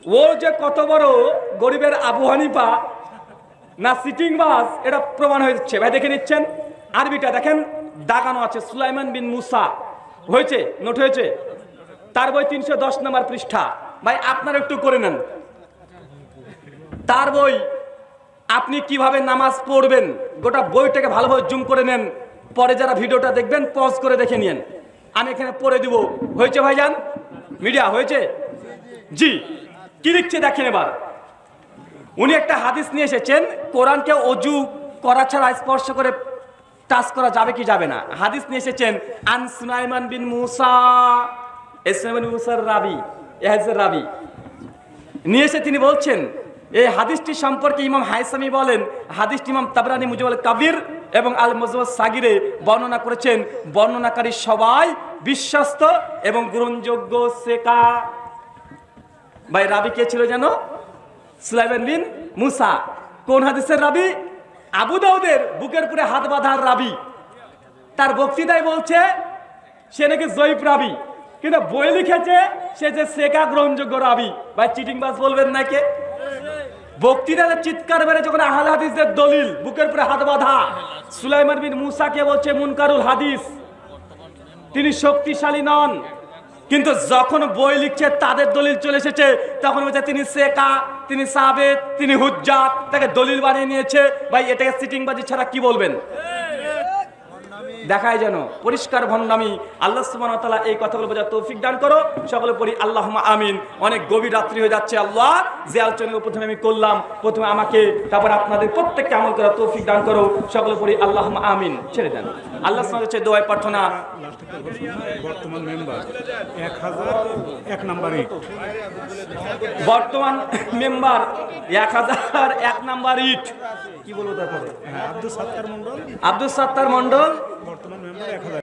ও যে কত বড় গরিবের আবু হানিফা না সিটিং বাস, এটা প্রমাণ হয়েছে ভাই, দেখে নিচ্ছেন। আরবিটা দেখেন দাগানো আছে, সুলাইমান বিন মুসা হয়েছে, নোট হয়েছে। তার বই 310 নম্বর পৃষ্ঠা। ভাই আপনারা একটু করে নেন তার বই, আপনি কিভাবে নামাজ পড়বেন গোটা বইটাকে ভালোভাবে জুম করে নেন। পরে যারা ভিডিওটা দেখবেন পজ করে দেখে নিন, আমি এখানে পড়ে দিব। হয়েছে ভাইজান? মিডিয়া হয়েছে? জি। কি লিখছে দেখেন এবার। উনি একটা হাদিস নিয়ে এসেছেন, কোরআনকে অজু করা ছাড়া স্পর্শ করে টাচ করা যাবে কি যাবে না। হাদিস নিয়ে এসেছেন আন সুলাইমান বিন মুসা, সুলাইমান বিন মুসার রাবি, এহাজের রাবি নিয়ে এসে তিনি বলছেন এই হাদিসটি সম্পর্কে ইমাম হাইসামি বলেন হাদিসটি ইমাম তাবরানী মুজাওয়াল কাবির এবং আল মুজাওয়াজ সাগিরে বর্ণনা করেছেন। বর্ণনাকারী সবাই বিশ্বস্ত এবং গ্রহণযোগ্য সেকা। ভাই রাবি কে ছিল জানো? সুলাইমান বিন মুসা। কোন হাদিসের রাবি? আবু দাউদের বুকের উপরে হাত বাঁধার রাবি। তার বক্তৃতায় বলছে সে নাকি জয়ীফ রাবি, কিন্তু বই লিখেছে সে যে সেকা গ্রহণযোগ্য রাবি। ভাই চিটিংবাজ বলবেন না কে? বক্তৃতাতে চিৎকার বেড়ে যখন আহলে হাদিসদের দলিল বুকের উপরে হাত বাঁধা, সুলাইমান বিন মুসাকে বলছে মুনকারুল হাদিস, তিনি শক্তিশালী নন। কিন্তু যখন বই লিখছে তাদের দলিল চলে এসেছে, তখন বলছে তিনি সেকা, তিনি সাবেত, তিনি হুজ্জাত, তাকে দলিল বানিয়ে নিয়েছে। ভাই এটাকে সিটিংবাজি ছাড়া কি বলবেন? দেখায় যেন পরিষ্কার ভণ্ডামি। আল্লাহ সুবহানাহু ওয়া তাআলা এই কথাগুলো বোঝার তৌফিক দান করো। সকলে পড়ি আল্লাহুম্মা আমিন। অনেক গভীর রাত্রি হয়ে যাচ্ছে। আল্লাহ যে আলোচনা প্রথমে আমি করলাম, প্রথমে আমাকে, তারপর আপনাদের প্রত্যেককে আমল করার তৌফিক দান করো। সকলে পড়ি আল্লাহুম্মা আমিন। ছেড়ে দেন। আল্লাহ সুবহানাহু ওয়া তাআলা দোয়া প্রার্থনা। বর্তমান মেম্বার 1001 নাম্বার ইট। বর্তমান মেম্বার 1001 নাম্বার ইট। কি বলবো তারপরে? আব্দুল সাত্তার মন্ডল। আব্দুল সাত্তার মন্ডল বর্তমান মেম্বার 1000।